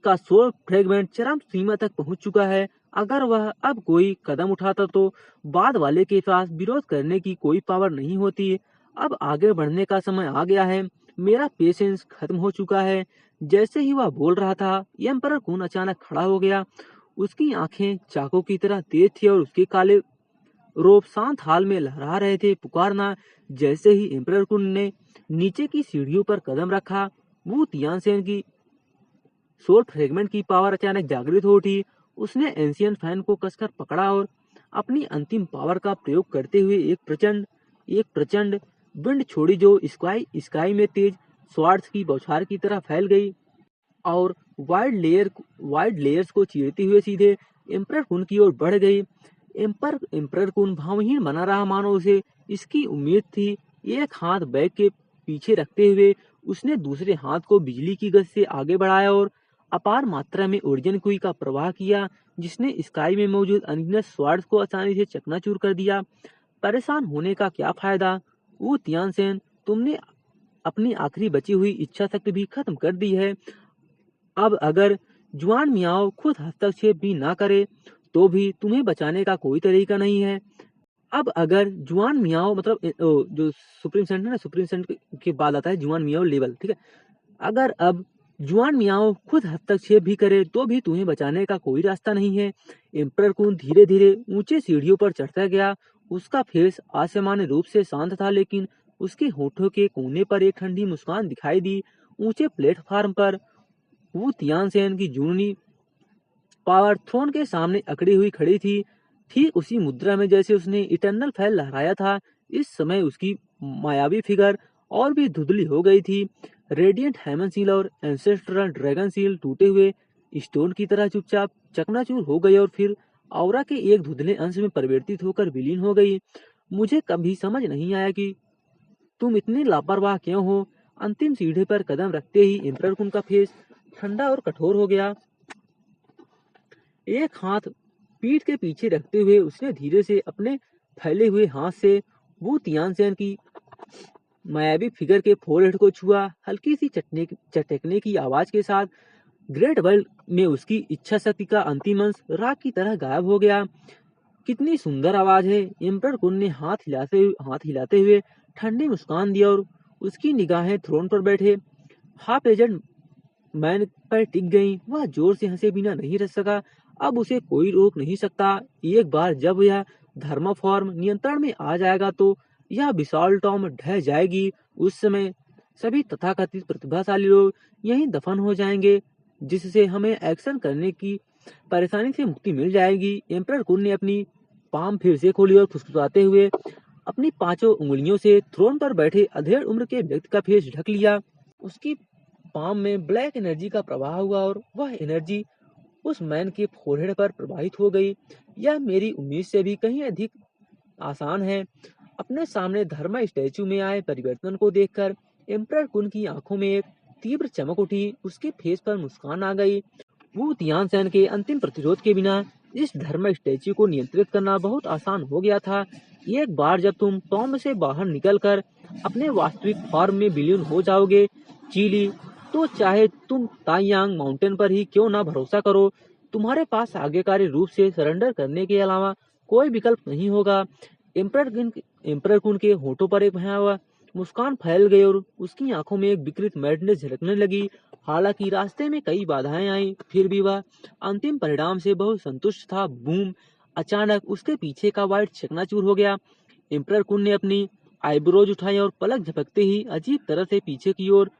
का सोल फ्रेगमेंट चरम सीमा तक पहुंच चुका है। अगर वह अब कोई कदम उठाता तो बाद वाले के पास विरोध करने की कोई पावर नहीं होती। अब आगे बढ़ने का समय आ गया है। मेरा पेशेंस खत्म हो चुका है। जैसे ही वह बोल रहा था, एम्परर कून अचानक खड़ा हो गया। उसकी आंखें चाकू की तरह तेज थी और उसके काले रोब शांत हाल में लहरा रहे थे। पुकारना जैसे ही एम्परर कुन ने नीचे की सीढ़ियों पर कदम रखा, वो तियानसेन की सोल फ्रेगमेंट की पावर अचानक जागृत हो उठी। उसने एंशियन फैन को कसकर पकड़ा और अपनी अंतिम पावर का प्रयोग करते हुए एक प्रचंड विंड छोड़ी जो स्काई में तेज स्वार्थ की बौछार की तरह फैल गई और वाइड लेयर्स को चीरते हुए सीधे एम्परर कुन की ओर बढ़ गई। एम्परर कुन भावहीन बना रहा, मानो उसे इसकी उम्मीद थी। एक हाथ बैग के पीछे रखते हुए उसने दूसरे हाथ को बिजली की गति से आगे बढ़ाया और अपार मात्रा में ओरिजिन कुई का प्रवाह किया जिसने स्काई में मौजूद अनगिनत स्वार्थ को आसानी से चकनाचूर कर दिया। परेशान होने का क्या फायदा? वो तियानसेन, तुमने अपनी आखिरी बची हुई इच्छा शक्ति भी खत्म कर दी है। अब अगर जुआन मियाओ खुद हस्तक्षेप भी ना करे तो भी तुम्हें बचाने का कोई तरीका नहीं है। अब अगर जुआन मियाओ मतलब जो सुप्रीम सेंट है ना, सुप्रीम सेंट के बाद आता है जुआन मियाओ लेवल, ठीक है। अगर अब जुआन मियाओ खुद हस्तक्षेप भी करे तो भी तुम्हें बचाने का कोई रास्ता नहीं है। एम्परर कून धीरे धीरे ऊंचे सीढ़ियों पर चढ़ता गया। उसका फेस असामान्य रूप से शांत था, लेकिन उसके होठों के कोने पर एक ठंडी मुस्कान दिखाई दी। ऊंचे प्लेटफार्म पर वो तियानसेन की जुनूनी पावर थ्रोन के सामने अकड़ी हुई खड़ी थी, ठीक उसी मुद्रा में जैसे उसने इटर्नल फैल लहराया था। इस समय उसकी मायावी फिगर और भी धुंधली हो गई थी। रेडिएंट हेमन सील और एंसेस्ट्रल ड्रैगन सील टूटे हुए स्टोन की तरह चुपचाप चकनाचूर हो गई और फिर ऑरा के एक धुंधले अंश में परिवर्तित होकर विलीन हो गई। मुझे कभी समझ नहीं आया कि तुम इतने लापरवाह क्यों हो। अंतिम सीढ़े पर कदम रखते ही एम्परर कुन का फेस ठंडा और कठोर हो गया। एक हाथ पीठ के पीछे रखते हुए उसने धीरे से अपने फैले हुए हाथ से वो तियानसेन की मायावी फिगर के फोरहेड को छुआ। हल्की सी चटकने की आवाज के साथ ग्रेट वर्ल्ड में उसकी इच्छा शक्ति का अंतिम अंश राख की तरह गायब हो गया। कितनी सुंदर आवाज है। एम्परर कुन ने हाथ हिलाते हुए ठंडी मुस्कान दी और उसकी निगाहें थ्रोन पर बैठे हाफ एजेंट मैन पर टिक गई। वह जोर से हंसे बिना नहीं रह सका। अब उसे कोई रोक नहीं सकता। एक बार जब यह धर्मफॉर्म नियंत्रण में आ जाएगा तो यह विशाल टॉम ढह जाएगी। उस समय सभी तथाकथित प्रतिभाशाली लोग यहीं दफन हो जाएंगे, जिससे हमें एक्शन करने की परेशानी से मुक्ति मिल जाएगी। एम्परर कुन ने अपनी पाम फिर से खोली और फुसफुसाते हुए अपनी 5 उंगलियों से थ्रोन पर बैठे अधेड़ उम्र के व्यक्ति का फेस ढक लिया। उसकी पाम में ब्लैक एनर्जी का प्रवाह हुआ और वह एनर्जी उस मैन के फोरहेड पर प्रवाहित हो गई। यह मेरी उम्मीद से भी कहीं अधिक आसान है। अपने सामने धर्मा स्टैचू में आए परिवर्तन को देखकर एम्परर कुन की आंखों में एक तीव्र चमक उठी। उसके फेस पर मुस्कान आ गई। वो तियानसेन के अंतिम प्रतिरोध के बिना इस धर्म स्टैच्यू को नियंत्रित करना बहुत आसान हो गया था। एक बार जब तुम टॉम से बाहर निकलकर अपने वास्तविक फॉर्म में विलीन हो जाओगे चीली, तो चाहे तुम ताइयांग माउंटेन पर ही क्यों ना भरोसा करो, तुम्हारे पास आज्ञाकारी रूप से सरेंडर करने के अलावा कोई विकल्प नहीं होगा। एम्परर कुन के होठों पर एक भयावह मुस्कान फैल गई और उसकी आंखों में एक विकृत मैडनेस झलकने लगी। हालांकि रास्ते में कई बाधाएं आईं, फिर भी वह अंतिम परिणाम से बहुत संतुष्ट था। बूम! अचानक उसके पीछे का वाइट चकनाचूर हो गया। एम्परर कुन ने अपनी आईब्रोज उठाई और पलक झपकते ही अजीब तरह से पीछे की ओर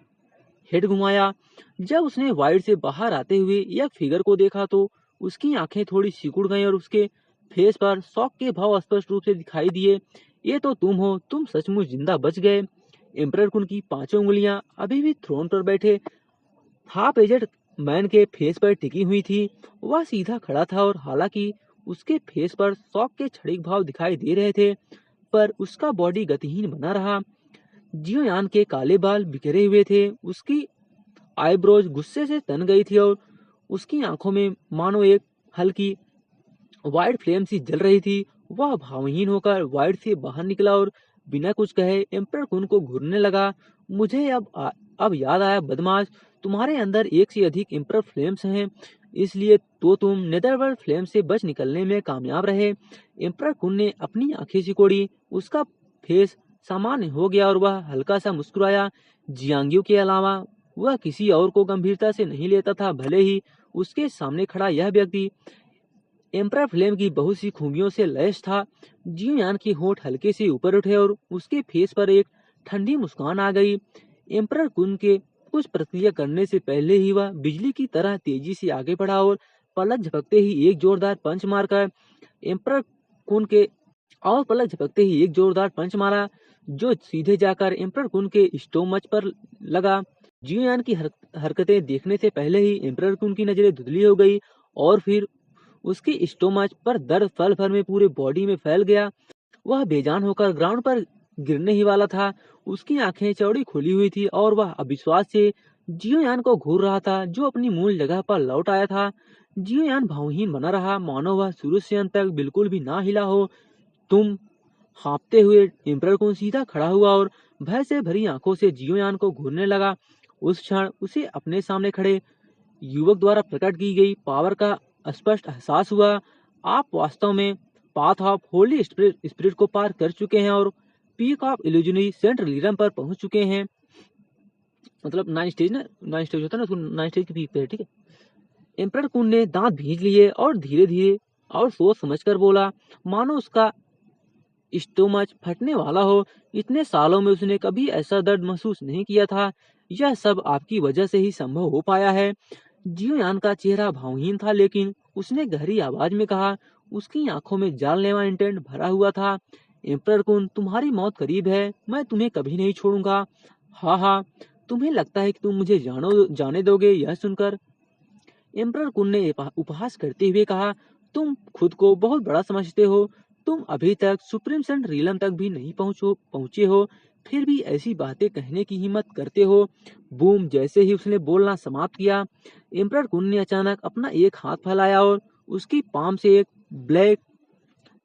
हेड घुमाया। जब उसने वाइट से बाहर आते हुए एक फिगर को देखा तो उसकी आंखें थोड़ी सिकुड़ गईं और उसके फेस पर शॉक के भाव स्पष्ट रूप से दिखाई दिए। ये तो तुम हो, तुम सचमुच जिंदा बच गए। एम्परर कुन की पांचों उंगलियां अभी भी थ्रोन पर बैठे हाफ एजेड मैन के फेस पर टिकी हुई थी। वह सीधा खड़ा था और हालांकि उसके फेस पर शॉक के क्षणिक भाव दिखाई दे रहे थे, पर उसका बॉडी गतिहीन बना रहा। जियोयान के काले बाल बिखरे हुए थे, उसकी आईब्रोज गुस्से से तन गई थी और उसकी आंखों में मानो एक हल्की वाइट फ्लेम सी जल रही थी। वह भावहीन होकर वाइट से बाहर निकला और बिना कुछ कहे एम्परर कुन को घूरने लगा। मुझे अब याद आया बदमाश, तुम्हारे अंदर एक से अधिक एम्परर फ्लेम्स हैं, इसलिए तो तुम नेदरवर्ल्ड फ्लेम से बच निकलने में कामयाब रहे। एम्परर कुन ने अपनी आंखें सिकोड़ी, उसका फेस सामान्य हो गया और वह हल्का सा मुस्कुराया। जियांगियो के अलावा वह किसी और को गंभीरता से नहीं लेता था, भले ही उसके सामने खड़ा यह व्यक्ति एम्परर फ्लेम की बहुत सी खूबियों से लैस था। जियोयान के होंठ हल्के से ऊपर उठे और उसके फेस पर एक ठंडी मुस्कान आ गई। एम्परर कुन के कुछ प्रतिक्रिया करने से पहले ही वह बिजली की तरह तेजी से आगे बढ़ा और पलक झपकते ही एक जोरदार पंच मारकर एम्परर कुन के एक जोरदार पंच मारा, जो सीधे जाकर एम्परर कुन के स्टोमच पर लगा। जियोयान की हरकतें देखने से पहले ही एम्परर कुन की नजरें धुंधली हो गई और फिर उसकी स्टोमच पर दर्द पल भर में पूरे बॉडी में फैल गया। वह बेजान होकर ग्राउंड पर गिरने ही वाला था। उसकी आंखें चौड़ी खुली हुई थी और वह अविश्वास से जियोयान को घूर रहा था, जो अपनी मूल जगह पर लौट आया था। जियोयान भावहीन बना रहा, मानो वह शुरू से अंत तक बिल्कुल भी ना हिला हो। तुम हाँफते हुए एम्परर को सीधा खड़ा हुआ और भय से भरी आंखों से जियोयान को घूरने लगा। उस क्षण उसे अपने सामने खड़े युवक द्वारा प्रकट की गई पावर का स्पष्ट एहसास हुआ। आप वास्तव में पाथ ऑफ होली स्पिरिट को पार कर चुके हैं और पीक ऑफ इल्यूजनरी सेंट रिलीरम पर पहुंच चुके हैं। मतलब 9 स्टेज होता है ना, उसको 9 स्टेज की पीक पे है, ठीक है। एम्परर कुन ने दांत भींच लिए और धीरे धीरे और सोच समझकर बोला, मानो उसका स्टोमच फटने वाला हो। इतने सालों में उसने कभी ऐसा दर्द महसूस नहीं किया था। यह सब आपकी वजह से ही संभव हो पाया है। जियोयान का चेहरा भावहीन था, लेकिन उसने गहरी आवाज में कहा, उसकी आंखों में जानलेवा इंटेंट भरा हुआ था। एम्परर कुन, तुम्हारी मौत करीब है, मैं तुम्हें कभी नहीं छोड़ूंगा। हाँ हाँ, तुम्हें लगता है कि तुम मुझे जाने दोगे? यह सुनकर एम्परर कुन ने उपहास करते हुए कहा, तुम खुद को बहुत बड़ा समझते हो। तुम अभी तक सुप्रीम सेंट रीलम तक भी नहीं पहुंचे हो, फिर भी ऐसी बातें कहने की हिम्मत करते हो। बूम! जैसे ही उसने बोलना समाप्त किया, एम्परर कुन ने अचानक अपना एक हाथ फैलाया और उसकी पाम से एक ब्लैक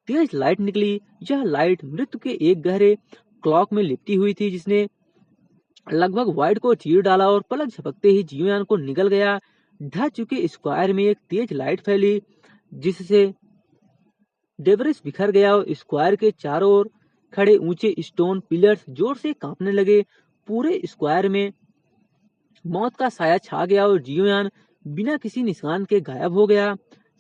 तेज लाइट निकली। यह लाइट मृत्यु के एक गहरे क्लॉक में लिपटी हुई थी, जिसने लगभग व्हाइट को चीर डाला और पलक झपकते ही जियोयान को निगल गया। ढह चुके स्क्वायर में एक तेज लाइट फैली, जिससे डेब्रिस बिखर गया और स्क्वायर के चारों ओर खड़े ऊंचे स्टोन पिलर्स जोर से कांपने लगे। पूरे स्क्वायर में मौत का साया छा गया और जियोयान बिना किसी निशान के गायब हो गया।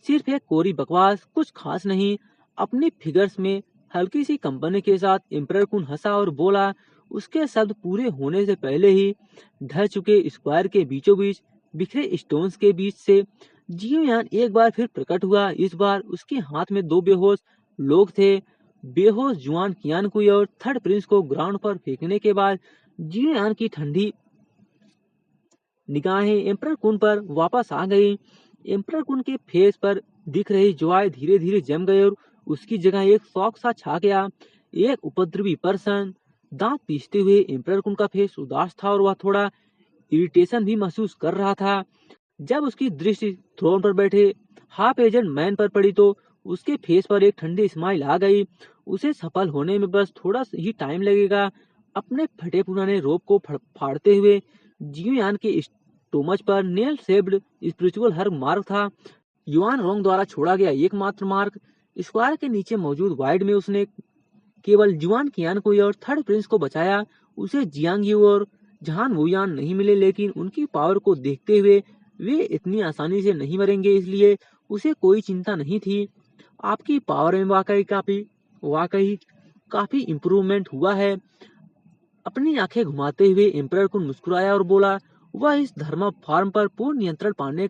सिर्फ एक कोरी बकवास, कुछ खास नहीं। अपनी फिगर्स में हल्की सी कंपनी के साथ एम्परर कुन हंसा और बोला। उसके शब्द पूरे होने से पहले ही ढह चुके स्क्वायर के बीचों बीच बिखरे स्टोन्स के बीच से जियोयान एक बार फिर प्रकट हुआ। इस बार उसके हाथ में दो बेहोश लोग थे। बेहोश जुआन कियानकुई और थर्ड प्रिंस को ग्राउंड पर फेंकने के बाद जियोयान की ठंडी निगाहें एम्परर कुन पर वापस आ गई। एम्परर कुन के फेस पर दिख रही ज्वार धीरे धीरे जम गई और उसकी जगह एक शौक सा छा गया, एक उपद्रवी पर्सन। दांत पीसते हुए एम्परर कुन का फेस उदास था और वह थोड़ा इरिटेशन भी महसूस कर रहा था। जब उसकी दृष्टि थ्रोन पर बैठे हाफ एजेंट मैन पर पड़ी तो उसके फेस पर एक ठंडी स्माइल आ गई। उसे सफल होने में बस थोड़ा ही टाइम लगेगा। अपने फटे पुराने रोप को फाड़ते हुए जियोयान के स्टोमच पर नेल शेप्ड स्पिरिचुअल हर मार्क था। युआन रोंग द्वारा छोड़ा गया एकमात्र मार्क। स्क्वायर के नीचे मौजूद वाइड में उसने केवल जुआन कियान को और थर्ड प्रिंस को बचाया। उसे जियांग यू और जहान वुयान नहीं मिले, लेकिन उनकी पावर को देखते हुए वे इतनी आसानी से नहीं मरेंगे, इसलिए उसे कोई चिंता नहीं थी। आपकी पावर में वाकई काफी इम्प्रूवमेंट हुआ है। अपनी आंखें घुमाते हुए एम्परर को मुस्कुराया और बोला, वह इस धर्म फार्म पर पूर्ण नियंत्रण पाने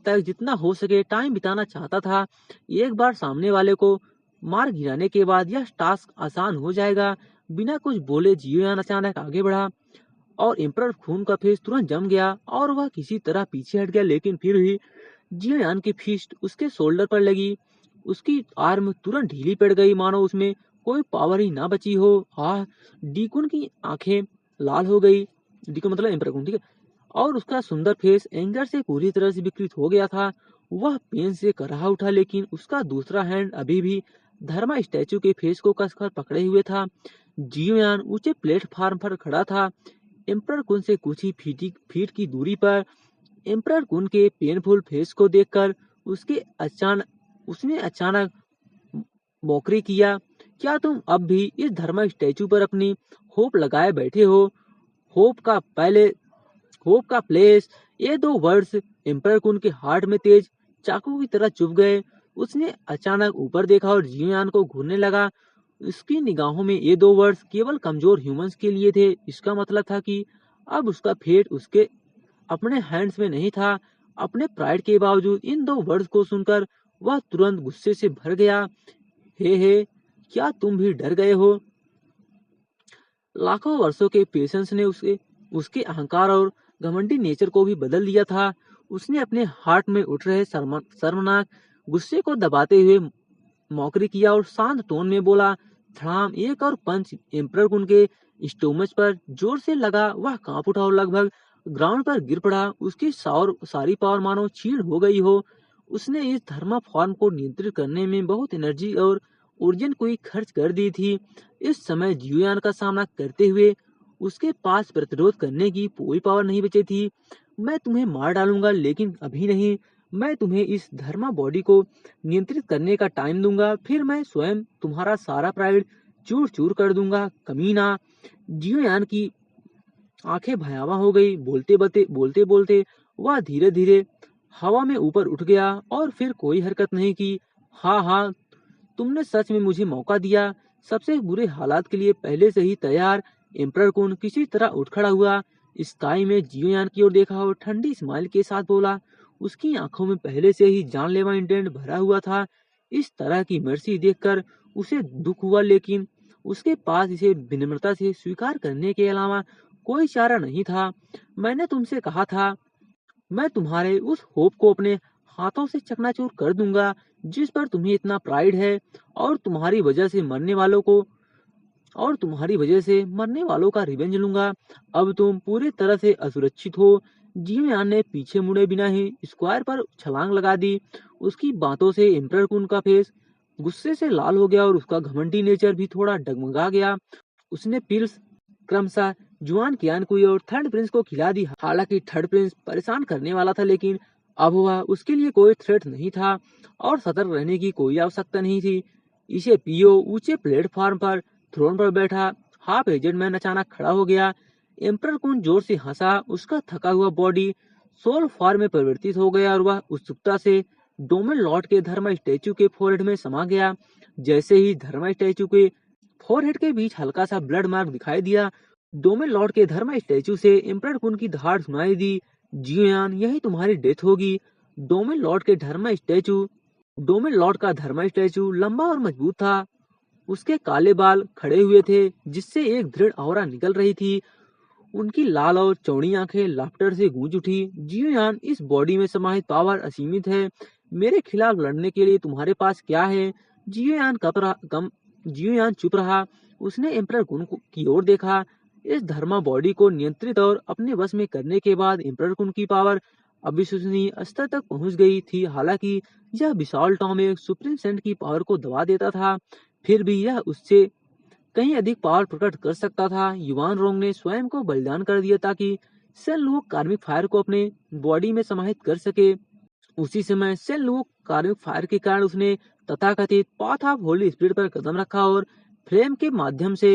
तक जितना हो सके टाइम बिताना चाहता था। एक बार सामने वाले को मार गिराने के बाद यह टास्क आसान हो जाएगा। बिना कुछ बोले जियोयान अचानक आगे बढ़ा और एम्परर खून का फेस तुरंत जम गया और वह किसी तरह पीछे हट गया, लेकिन फिर भी जियोयान की फिस्ट उसके शोल्डर पर लगी। उसकी आर्म तुरंत ढीली पड़ गई, मानो उसमें कोई पावर ही ना बची हो। डीकुन की आंखें लाल हो गई। डीकुन मतलब एम्परर खून, ठीक है। और उसका सुंदर फेस एंगर से पूरी तरह से विकृत हो गया था। वह पेन से कराह उठा, लेकिन उसका दूसरा हैंड अभी भी धर्मा स्टैचू के फेस को कसकर पकड़े हुए था। जियोयान ऊंचे प्लेटफार्म पर खड़ा था, एम्परर कुन से कुछ ही फीट की दूरी पर। एम्परर कुन के पेनफुल फेस को देखकर उसने अचानक मौकरी किया, क्या तुम अब भी इस धर्मा स्टैचू पर अपनी होप लगाए बैठे हो? होप का पहले होप का प्लेस। ये दो वर्ड्स एम्परर कुन के हार्ट में तेज चाकू की तरह चुभ गए। उसने अचानक ऊपर देखा और जियोयान को घूरने लगा। उसकी निगाहों में ये दो वर्ड्स केवल कमजोर ह्यूमंस के लिए थे। इसका मतलब था कि अब उसका फेट उसके अपने हैंड्स में नहीं था। अपने प्राइड के बावजूद इन दो वर्ड्स को सुनकर वह तुरंत गुस्से से भर गया। हे, क्या तुम भी डर गए हो? लाखों वर्षों के पेशेंस ने उसके अहंकार और घमंडी नेचर को भी बदल दिया था। उसने अपने हार्ट में उठ रहे शर्मनाक गुस्से को दबाते हुए मौकरी किया और शांत टोन में बोला, धड़ाम एक और पंच एम्परर उनके स्टोमच पर जोर से लगा। वह कांप उठा और लगभग ग्राउंड पर गिर पड़ा। उसकी सारी पावर मानो छीड़ हो गई हो। उसने इस धर्मा फॉर्म को नियंत्रित करने में बहुत एनर्जी और ऊर्जन को खर्च कर दी थी। इस समय जियोयान का सामना करते हुए उसके पास प्रतिरोध करने की कोई पावर नहीं बची थी। मैं तुम्हें मार डालूंगा, लेकिन अभी नहीं। मैं तुम्हें इस धर्मा बॉडी को नियंत्रित करने का टाइम दूंगा, फिर मैं स्वयं तुम्हारा सारा प्राइड चूर चूर कर दूंगा, कमीना। जियोयान की आंखें भयावह हो गई। बोलते बोलते वह धीरे धीरे हवा में ऊपर उठ गया और फिर कोई हरकत नहीं की। हाँ, तुमने सच में मुझे मौका दिया। सबसे बुरे हालात के लिए पहले से ही तैयार। एम्परर कुन किसी तरह उठ खड़ा हुआ, स्काई में जियोयान की ओर देखा और ठंडी स्माइल के साथ बोला। उसकी आंखों में पहले से ही जानलेवा इंटेंट भरा हुआ था। इस तरह की मर्सी देखकर उसे दुख हुआ, लेकिन उसके पास इसे विनम्रता से स्वीकार करने के अलावा कोई चारा नहीं था। मैंने तुमसे कहा था, मैं तुम्हारे उस होप को अपने हाथों से चकनाचूर कर दूंगा जिस पर तुम्हें इतना प्राइड है, और तुम्हारी वजह से मरने वालों का रिवेंज लूंगा। अब तुम पूरी तरह से असुरक्षित हो। जियोयान ने पीछे मुड़े बिना ही स्क्वायर पर छलांग लगा दी। उसकी बातों से एम्परर कुन का फेस गुस्से से लाल हो गया और उसका घमंडी नेचर भी थोड़ा डगमगा गया। उसने पिल्स क्रमशः जुआन कियान कुई और थर्ड प्रिंस को खिला दी। हालांकि थर्ड प्रिंस परेशान करने वाला था, लेकिन अब वह उसके लिए कोई थ्रेट नहीं था और सतर्क रहने की कोई आवश्यकता नहीं थी। इसे पियो। ऊंचे प्लेटफॉर्म पर थ्रोन पर बैठा हाफ एजेड मैन अचानक खड़ा हो गया। एम्परर कुन जोर से हंसा। उसका थका हुआ बॉडी सोल फॉर्म में परिवर्तित हो गया और वह उत्सुकता से डोमेन लॉर्ड के धर्मा स्टैचू के फोरहेड में समा गया। जैसे ही धर्मा स्टैचू के फोरहेड के बीच हल्का सा ब्लड मार्क दिखाई दिया, डोमेन लॉर्ड के धर्मा स्टैचू से एम्परर कुन की दहाड़ सुनाई दी। जियोयान, यही तुम्हारी डेथ होगी। डोमेन लॉर्ड के धर्मा स्टैचू डोमेन लॉर्ड का धर्मा स्टैचू लंबा और मजबूत था। उसके काले बाल खड़े हुए थे, जिससे एक दृढ़ ऑरा निकल रही थी। उनकी लाल और चौड़ी आंखें लाफ्टर से गूंज उठी। जियोयान, इस बॉडी में समाहित पावर असीमित है। मेरे खिलाफ लड़ने के लिए तुम्हारे पास क्या है? जियोयान चुप रहा। उसने एम्परर कुन की ओर देखा। इस धर्मा बॉडी को नियंत्रित और अपने वश में करने के बाद एम्परर कुन की पावर अविश्वसनीय स्तर तक पहुंच गई थी। हालांकि यह विशाल टॉम एक सुप्रीम सेंट की पावर को दबा देता था, फिर भी यह उससे कहीं अधिक पावर प्रकट कर सकता था। युवान रोंग ने स्वयं को बलिदान कर दिया ताकि सेल लुओक कार्मिक फायर को अपने बॉडी में समाहित कर सके। उसी समय सेल लुओक कार्मिक फायर के कारण उसने तथाकथित पाथ ऑफ होली स्पिरिट पर कदम रखा और फ्लेम के माध्यम से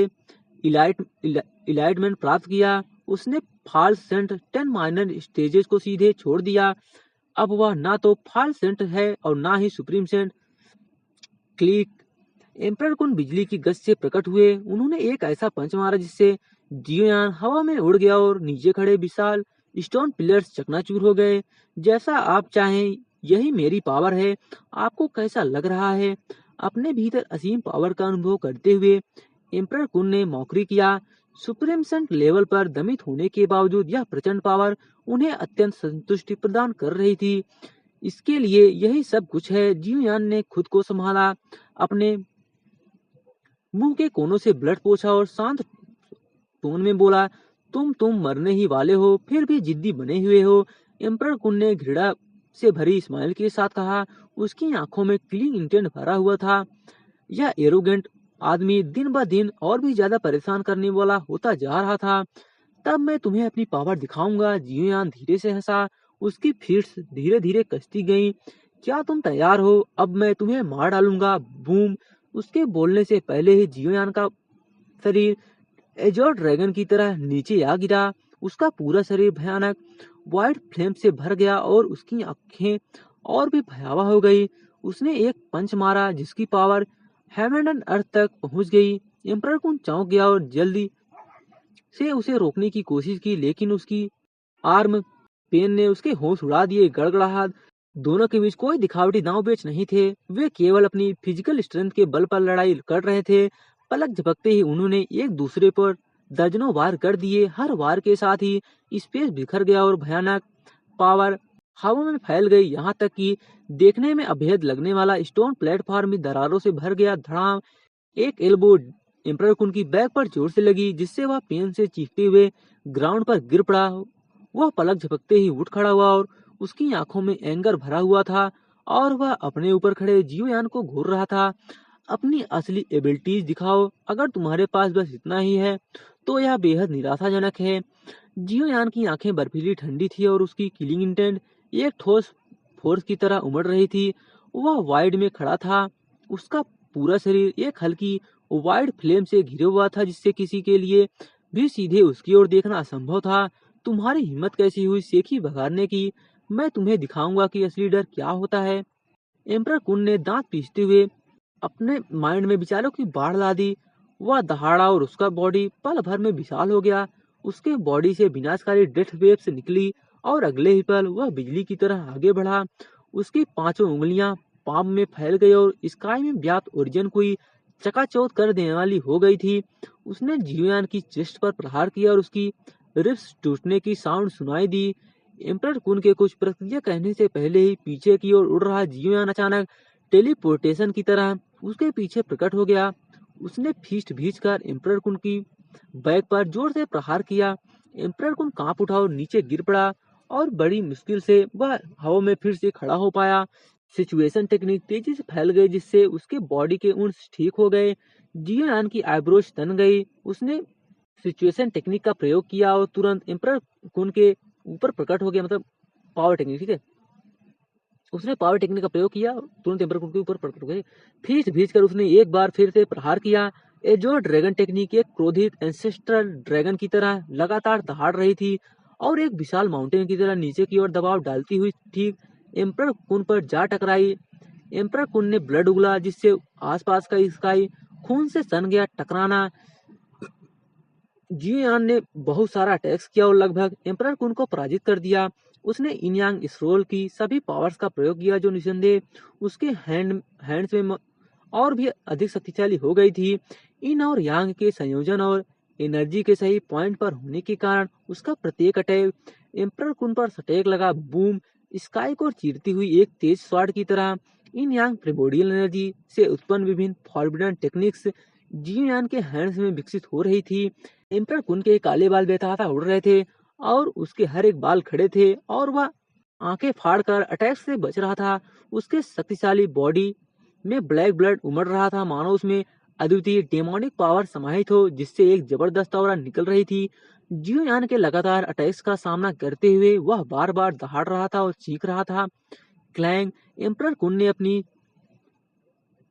इलाइटमेंट प्राप्त किया। उसने फॉल्स सेंट 10 माइनर स्टेजेस को सीधे छोड़ दिया। अब वह ना तो फॉल्स सेंट है और ना ही सुप्रीम सेंट। क्लिक। एम्परर कुन बिजली की गज से प्रकट हुए। उन्होंने एक ऐसा पंच मारा जिससे जियोयान हवा में उड़ गया और नीचे खड़े विशाल स्टोन पिलर्स चकनाचूर हो गए। जैसा आप चाहें, यही मेरी पावर है। आपको कैसा लग रहा है? अपने भीतर असीम पावर का अनुभव करते हुए एम्परर कुन ने मौखरी किया। सुप्रीम सेंट लेवल पर दमित होने के बावजूद यह प्रचंड पावर उन्हें अत्यंत संतुष्टि प्रदान कर रही थी। इसके लिए यही सब कुछ है। जियोयान ने खुद को संभाला, अपने मुंह के कोनों से ब्लड पोंछा और शांत टोन में बोला, तुम मरने ही वाले हो, फिर भी जिद्दी बने हुए हो। एम्परर कुन ने घृणा से भरी स्माइल के साथ कहा। उसकी आंखों में किलिंग इंटेंट भरा हुआ था। यह एरोगेंट आदमी दिन ब दिन और भी ज्यादा परेशान करने वाला होता जा रहा था। तब मैं तुम्हें अपनी पावर दिखाऊंगा। जियोयान धीरे से हंसा। उसकी फीट्स धीरे धीरे कसती गईं। क्या तुम तैयार हो? अब मैं तुम्हें मार डालूंगा। बूम। उसके बोलने से पहले ही जियोयान का शरीर एजोर ड्रैगन की तरह नीचे आ गिरा। उसका पूरा शरीर भयानक व्हाइट फ्लेम से भर गया और उसकी आंखें और भी भयावह हो गई। उसने एक पंच मारा जिसकी पावर हेवन एंड अर्थ तक पहुंच गई। एम्परर कुन चौंक गया और जल्दी से उसे रोकने की कोशिश की, लेकिन उसकी आर्म पेन ने उसके होश उड़ा दिए। गड़गड़ाहट। दोनों के बीच कोई दिखावटी दांव पेच नहीं थे। वे केवल अपनी फिजिकल स्ट्रेंथ के बल पर लड़ाई कर रहे थे। पलक झपकते ही उन्होंने एक दूसरे पर दर्जनों वार कर दिए। हर वार के साथ ही स्पेस बिखर गया और भयानक पावर हवा में फैल गई, यहाँ तक कि देखने में अभेद लगने वाला स्टोन प्लेटफॉर्म भी दरारों से भर गया। धड़ाम। एक एल्बो एम्परर कुन की बैक पर जोर से लगी, जिससे वह पेन से चीखते हुए ग्राउंड पर गिर पड़ा। वह पलक झपकते ही उठ खड़ा हुआ और उसकी आंखों में एंगर भरा हुआ था और वह अपने ऊपर खड़े जियोयान को घूर रहा था। अपनी असली एबिलिटीज दिखाओ। अगर तुम्हारे पास बस इतना ही है तो यह बेहद निराशाजनक है। जियोयान की आंखें बर्फीली ठंडी थी और उसकी किलिंग इंटेंट एक ठोस फोर्स की तरह उमड़ रही थी। वह वाइड में खड़ा था। उसका पूरा शरीर एक हल्की वाइड फ्लेम से घिरे हुआ था, जिससे किसी के लिए भी सीधे उसकी ओर देखना असंभव था। तुम्हारी हिम्मत कैसी हुई सेखी भगाड़ने की? मैं तुम्हें दिखाऊंगा कि असली डर क्या होता है। एम्परर कुन ने दांत पीसते हुए अपने माइंड में विचारों की बाढ़ ला दी। वह दहाड़ा और उसका बॉडी पल भर में विशाल हो गया। उसके बॉडी से विनाशकारी डेथ वेव्स निकली और अगले ही पल वह बिजली की तरह आगे बढ़ा। उसकी पांचों उंगलियां पाम में फैल गई और स्काई में व्याप्त ओरिजिन कोई चकाचौंध कर देने वाली हो गई थी। उसने जियोयान की चेस्ट पर प्रहार किया और उसकी रिब्स टूटने की साउंड सुनाई दी। एम्परर कुन के कुछ प्रतिक्रिया कहने से पहले ही पीछे की ओर उड़ रहा जियोयान अचानक टेलीपोर्टेशन की तरह उसके पीछे प्रकट हो गया। उसने फीस्ट भींचकर एम्परर कुन की बैक पर जोर से प्रहार किया। एम्परर कुन कांप उठा और नीचे गिर पड़ा और बड़ी मुश्किल से वह हवा में फिर से खड़ा हो पाया। सिचुएशन टेक्निक तेजी से फैल गई, जिससे उसके बॉडी के ऊंस ठीक हो गए। जियोयान की आईब्रोज तन गई। उसने सिचुएशन टेक्निक का प्रयोग किया और तुरंत एम्परर कुन के ऊपर प्रकट हो गया, मतलब पावर टेक्निक, ठीक है। उसने पावर टेक्निक का प्रयोग किया, तुरंत एम्परर कुन के ऊपर प्रकट हो गए। फीस्ट भींचकर उसने एक बार फिर से प्रहार किया। एजोर ड्रैगन टेक्निक एक क्रोधित एंसेस्ट्रल ड्रैगन की तरह लगातार दहाड़ रही थी और एक विशाल माउंटेन की तरह नीचे की ओर दबाव डालती हुई ठीक एम्परर कुन पर जा टकराई। एम्परर कुन ने ब्लड उगला, जिससे आसपास का स्काई खून से सन गया। टकराना। जियोयान ने बहुत सारा अटैक्स किया और लगभग एम्परर कुन को पराजित कर दिया। उसने इन यांग स्क्रोल की सभी पावर्स का प्रयोग किया, जो निसंदेह उसके हैंड्स में और भी अधिक शक्तिशाली हो गई थी। इन और यांग के संयोजन और एनर्जी के सही पॉइंट पर होने के कारण उसका प्रत्येक अटैक एम्परर कुन पर सटेक लगा। बूम। स्काई को चीरती हुई एक तेज स्वॉर्ड की तरह इन यांग प्रिमोडियल एनर्जी से उत्पन्न विभिन्न फॉरबिडन टेक्निक्स जियोयान के हैंड्स में विकसित हो रही थी। एम्परर कुन के काले बाल बेतहासा उड़ रहे थे और उसके हर एक बाल खड़े थे और वह आंखें फाड़कर अटैक से बच रहा था। उसके शक्तिशाली बॉडी में ब्लैक ब्लड उमड़ रहा था, मानो उसमें अद्वितीय डेमोनिक पावर समाहित हो, जिससे एक जबरदस्त ऑरा निकल रही थी। जियो यान के लगातार अटैक्स का सामना करते हुए वह बार बार दहाड़ रहा था और चीख रहा था। क्लैंग एम्परर कुन ने अपनी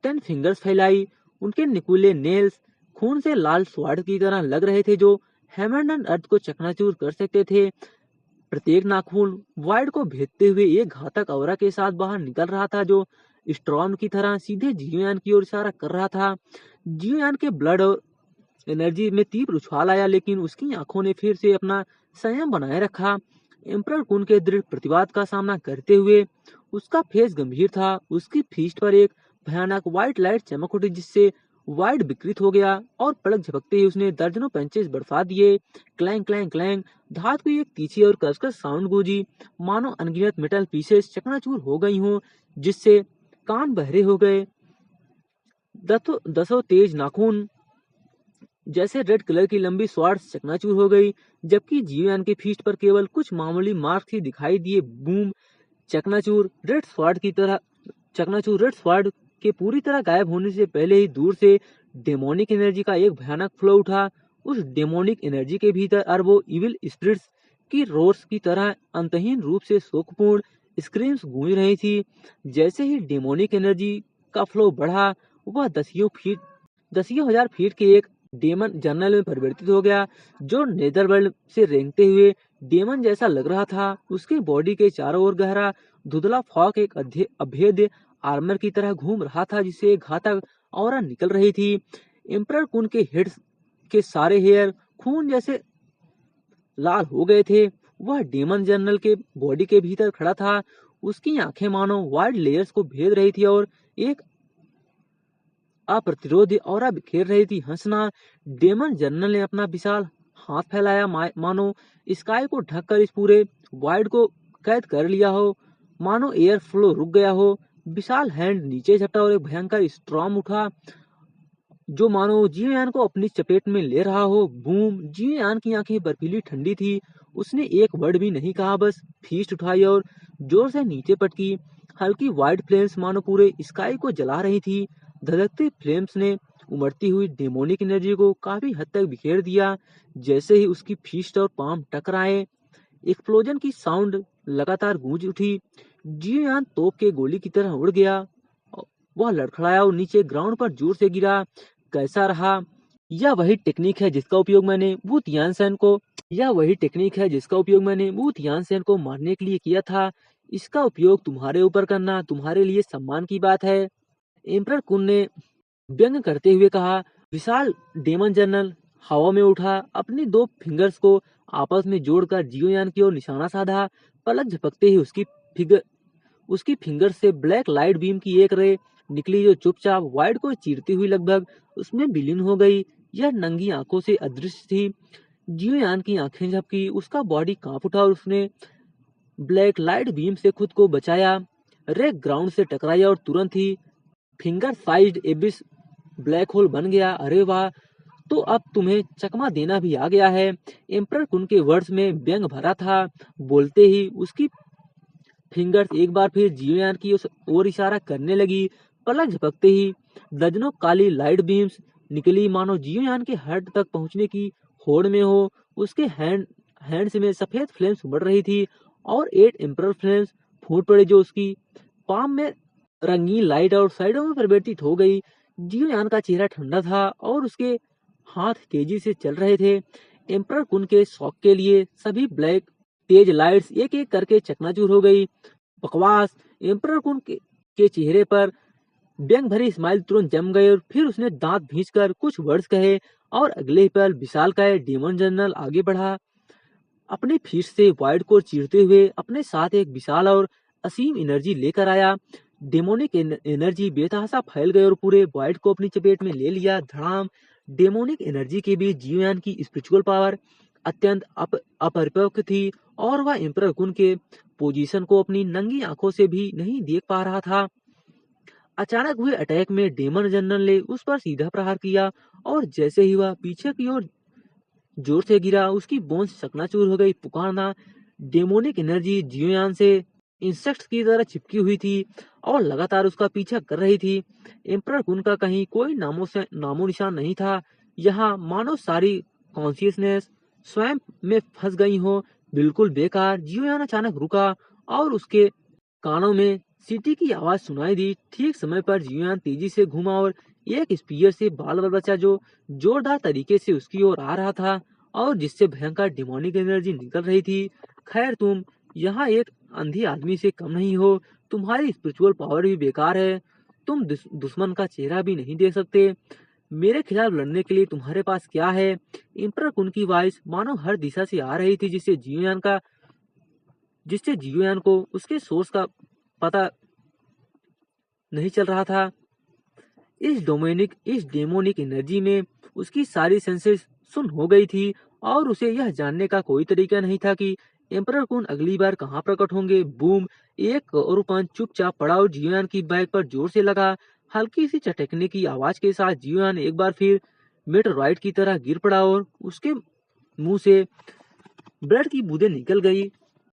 10 फिंगर्स फैलाई। उनके निकुले नेल्स खून से लाल स्वाड की तरह लग रहे थे, जो हैमरन अर्थ को चकनाचूर कर सकते थे। प्रत्येक नाखून वाइड को भेदते हुए एक घातक ऑरा के साथ बाहर निकल रहा था, जो स्ट्रॉम की तरह सीधे जियोयान की ओर इशारा कर रहा था। जियोयान के ब्लड और एनर्जी में तीव्र उछाल आया, लेकिन उसकी आंखों ने फिर से अपना संयम बनाए रखा। एम्परर कुन के दृढ़ प्रतिवाद का सामना करते हुए उसका फेस गंभीर था। उसकी फीस्ट पर एक भयानक व्हाइट लाइट चमक उठी, जिससे वाइड विकृत हो गया और पलक झपकते ही उसने दर्जनों पंचेस बरसा दिए। क्लैंग क्लैंग क्लैंग, धात की एक तीखी और कसकर साउंड गूंजी, मानो अनगिनत मेटल पीसेस चकनाचूर हो गई हों, जिससे कान बहरे हो गए। दसों तेज नाखून जैसे रेड कलर की लंबी स्वार्ड चकनाचूर हो गई, जबकि जियोयान के फीस्ट पर केवल कुछ मामूली मार्क ही दिखाई दिए। बूम! चकनाचूर रेड स्वार्ड की तरह चकनाचूर रेड स्वार्ड के पूरी तरह गायब होने से पहले ही दूर से डेमोनिक एनर्जी का एक भयानक फ्लो उठा। उस डेमोनिक एनर्जी के भीतर अरबों इविल स्पिरिट्स की रोर्स की तरह अंतहीन रूप से शोकपूर्ण स्क्रीम्स गूंज रही थी। जैसे ही डेमोनिक एनर्जी का फ्लो बढ़ा, वह दसियों हजार फीट के एक डेमन जर्नल में परिवर्तित हो गया, जो नेदरवर्ल्ड से रेंगते हुए डेमन जैसा लग रहा था। उसके बॉडी के चारों ओर गहरा धुंधला फॉग एक अभेद्य आर्मर की तरह घूम रहा था, जिससे एक घातक ऑरा निकल रही थी। एम्परर कुन के हेड के सारे हेयर खून जैसे लाल हो गए थे। वह डेमन जर्नल के बॉडी के भीतर खड़ा था। उसकी आंखें मानो वाइड लेयर्स को भेद रही थी और एक अप्रतिरोध ऑरा बिखेर रही थी। हंसना, डेमन जर्नल ने अपना विशाल हाथ फैलाया, मानो स्काई को ढककर इस पूरे वाइड को कैद कर लिया हो, मानो एयर फ्लो रुक गया हो। विशाल हैंड नीचे झपटा और एक भयंकर स्ट्रॉम उठा, जो मानो जियोयान को अपनी चपेट में ले रहा हो। बूम! जियोयान की आंखें बर्फीली ठंडी थी। उसने एक वर्ड भी नहीं कहा, बस फीस्ट उठाई और जोर से नीचे पटकी। हल्की व्हाइट फ्लेम्स मानो पूरे स्काई को जला रही थी। धधकती फ्लेम्स ने उमड़ती हुई डेमोनिक एनर्जी को काफी हद तक बिखेर दिया। जैसे ही उसकी फीस्ट और पाम टकराए, एक्सप्लोजन की साउंड लगातार गूंज उठी। जियोयान तोप के गोली की तरह उड़ गया। वह लड़खड़ाया और नीचे ग्राउंड पर जोर से गिरा। कैसा रहा? यह वही टेक्निक है जिसका उपयोग मैंने वू तियानसेन को मारने के लिए किया था। इसका उपयोग तुम्हारे ऊपर करना तुम्हारे लिए सम्मान की बात है। एम्परर कुन ने व्यंग करते हुए कहा। विशाल डेमन जनरल हवा में उठा, अपनी 2 फिंगर्स को आपस में जोड़कर जियोयान की ओर निशाना साधा। पलक झपकते ही उसकी फिंगर से ब्लैक लाइट बीम की एक रे निकली, जो चुपचाप वाइड को चीरती हुई लगभग उसमें विलीन हो गई। यह नंगी आंखों से अदृश्य थी। जियोयान की आंखें झपकी, उसका बॉडी कांप उठा और उसने ब्लैक लाइट बीम से खुद को बचाया। रे ग्राउंड से टकराया और तुरंत ही finger sized abyss black hole बन गया। अरे वाह! तो अब तुम्हें चकमा देना भी आ गया है। एम्परर कुन के वर्ड्स में व्यंग भरा था। बोलते ही उसकी फिंगर्स एक बार फिर जियोयान की ओर इशारा करने लगी। पलक झपकते ही दर्जनों काली लाइट बीम्स निकली, मानो जियोयान के हार्ट तक पहुंचने की होड़ में हो। उसके हैंड्स में सफेद फ्लेम्स उमड़ रही थी और 8 एम्परर फ्लेम्स फूट पड़े, जो उसकी पाम में रंगीन लाइट और साइडों में परिवर्तित हो गई। जियोयान का चेहरा ठंडा था और उसके हाथ तेजी से चल रहे थे। एम्परर कुन के शौक के लिए सभी ब्लैक तेज लाइट्स एक एक करके चकनाचूर हो गई। बकवास! एम्परर कुन के चेहरे पर व्यंग भरी स्माइल तुरंत जम गए और फिर उसने दांत भींचकर कुछ वर्ड्स कहे और अगले ही पल विशालकाय डेमन जनरल आगे बढ़ा, अपने फीस्ट से वाइड को चीरते हुए अपने साथ एक विशाल और असीम एनर्जी लेकर आया। डेमोनिक एनर्जी बेतहाशा फैल गई और पूरे वाइड को अपनी चपेट में ले लिया। धड़ाम! डेमोनिक एनर्जी के बीच जियोयान की स्पिरिचुअल पावर अत्यंत अपरिपक्व थी और वह एम्परर कुन के पोजीशन को अपनी नंगी आंखों से भी नहीं देख पा रहा था। अचानक हुए अटैक में डेमन जनरल ने उस पर सीधा प्रहार किया और जैसे ही वह पीछे की ओर जोर से गिरा, उसकी बोन्स चकनाचूर हो गई। पुकारना, डेमोनिक एनर्जी जियोयान से इंसेक्ट्स की तरह चिपकी हुई थी और लगातार उसका पीछा कर रही थी। एम्परर कुन का कहीं कोई नामो निशान नहीं था। यहाँ मानो सारी कॉन्शियसनेस स्वयं में फंस गई हो। बिल्कुल बेकार। जियोयान अचानक रुका और उसके कानों में सीटी की आवाज सुनाई दी। ठीक समय पर जियोयान तेजी से घूमा और एक स्पीयर से बाल बचा जो जोरदार तरीके से उसकी ओर आ रहा था और जिससे भयंकर डिमोनिक एनर्जी निकल रही थी। खैर, तुम यहाँ एक अंधी आदमी से कम नहीं हो। तुम्हारी स्पिरिचुअल पावर भी बेकार है। तुम दुश्मन का चेहरा भी नहीं देख सकते। मेरे खिलाफ लड़ने के लिए तुम्हारे पास क्या है? इम्पर कुन की वॉइस मानो हर दिशा से आ रही थी, जिससे जियोयान को उसके सोर्स का पता नहीं चल रहा था। इस डेमोनिक एनर्जी में उसकी सारी सेंसेस सुन हो गई थी और उसे यह जानने का कोई तरीका नहीं था कि एम्परर कुन अगली बार कहाँ प्रकट होंगे। बूम! एक और पंच चुपचाप पड़ा और जियोयान की बैक पर जोर से लगा। हल्की सी चटकने की आवाज के साथ जियोयान एक बार फिर मेटेओराइट की तरह गिर पड़ा और उसके मुंह से ब्लड की बूंदें निकल गई।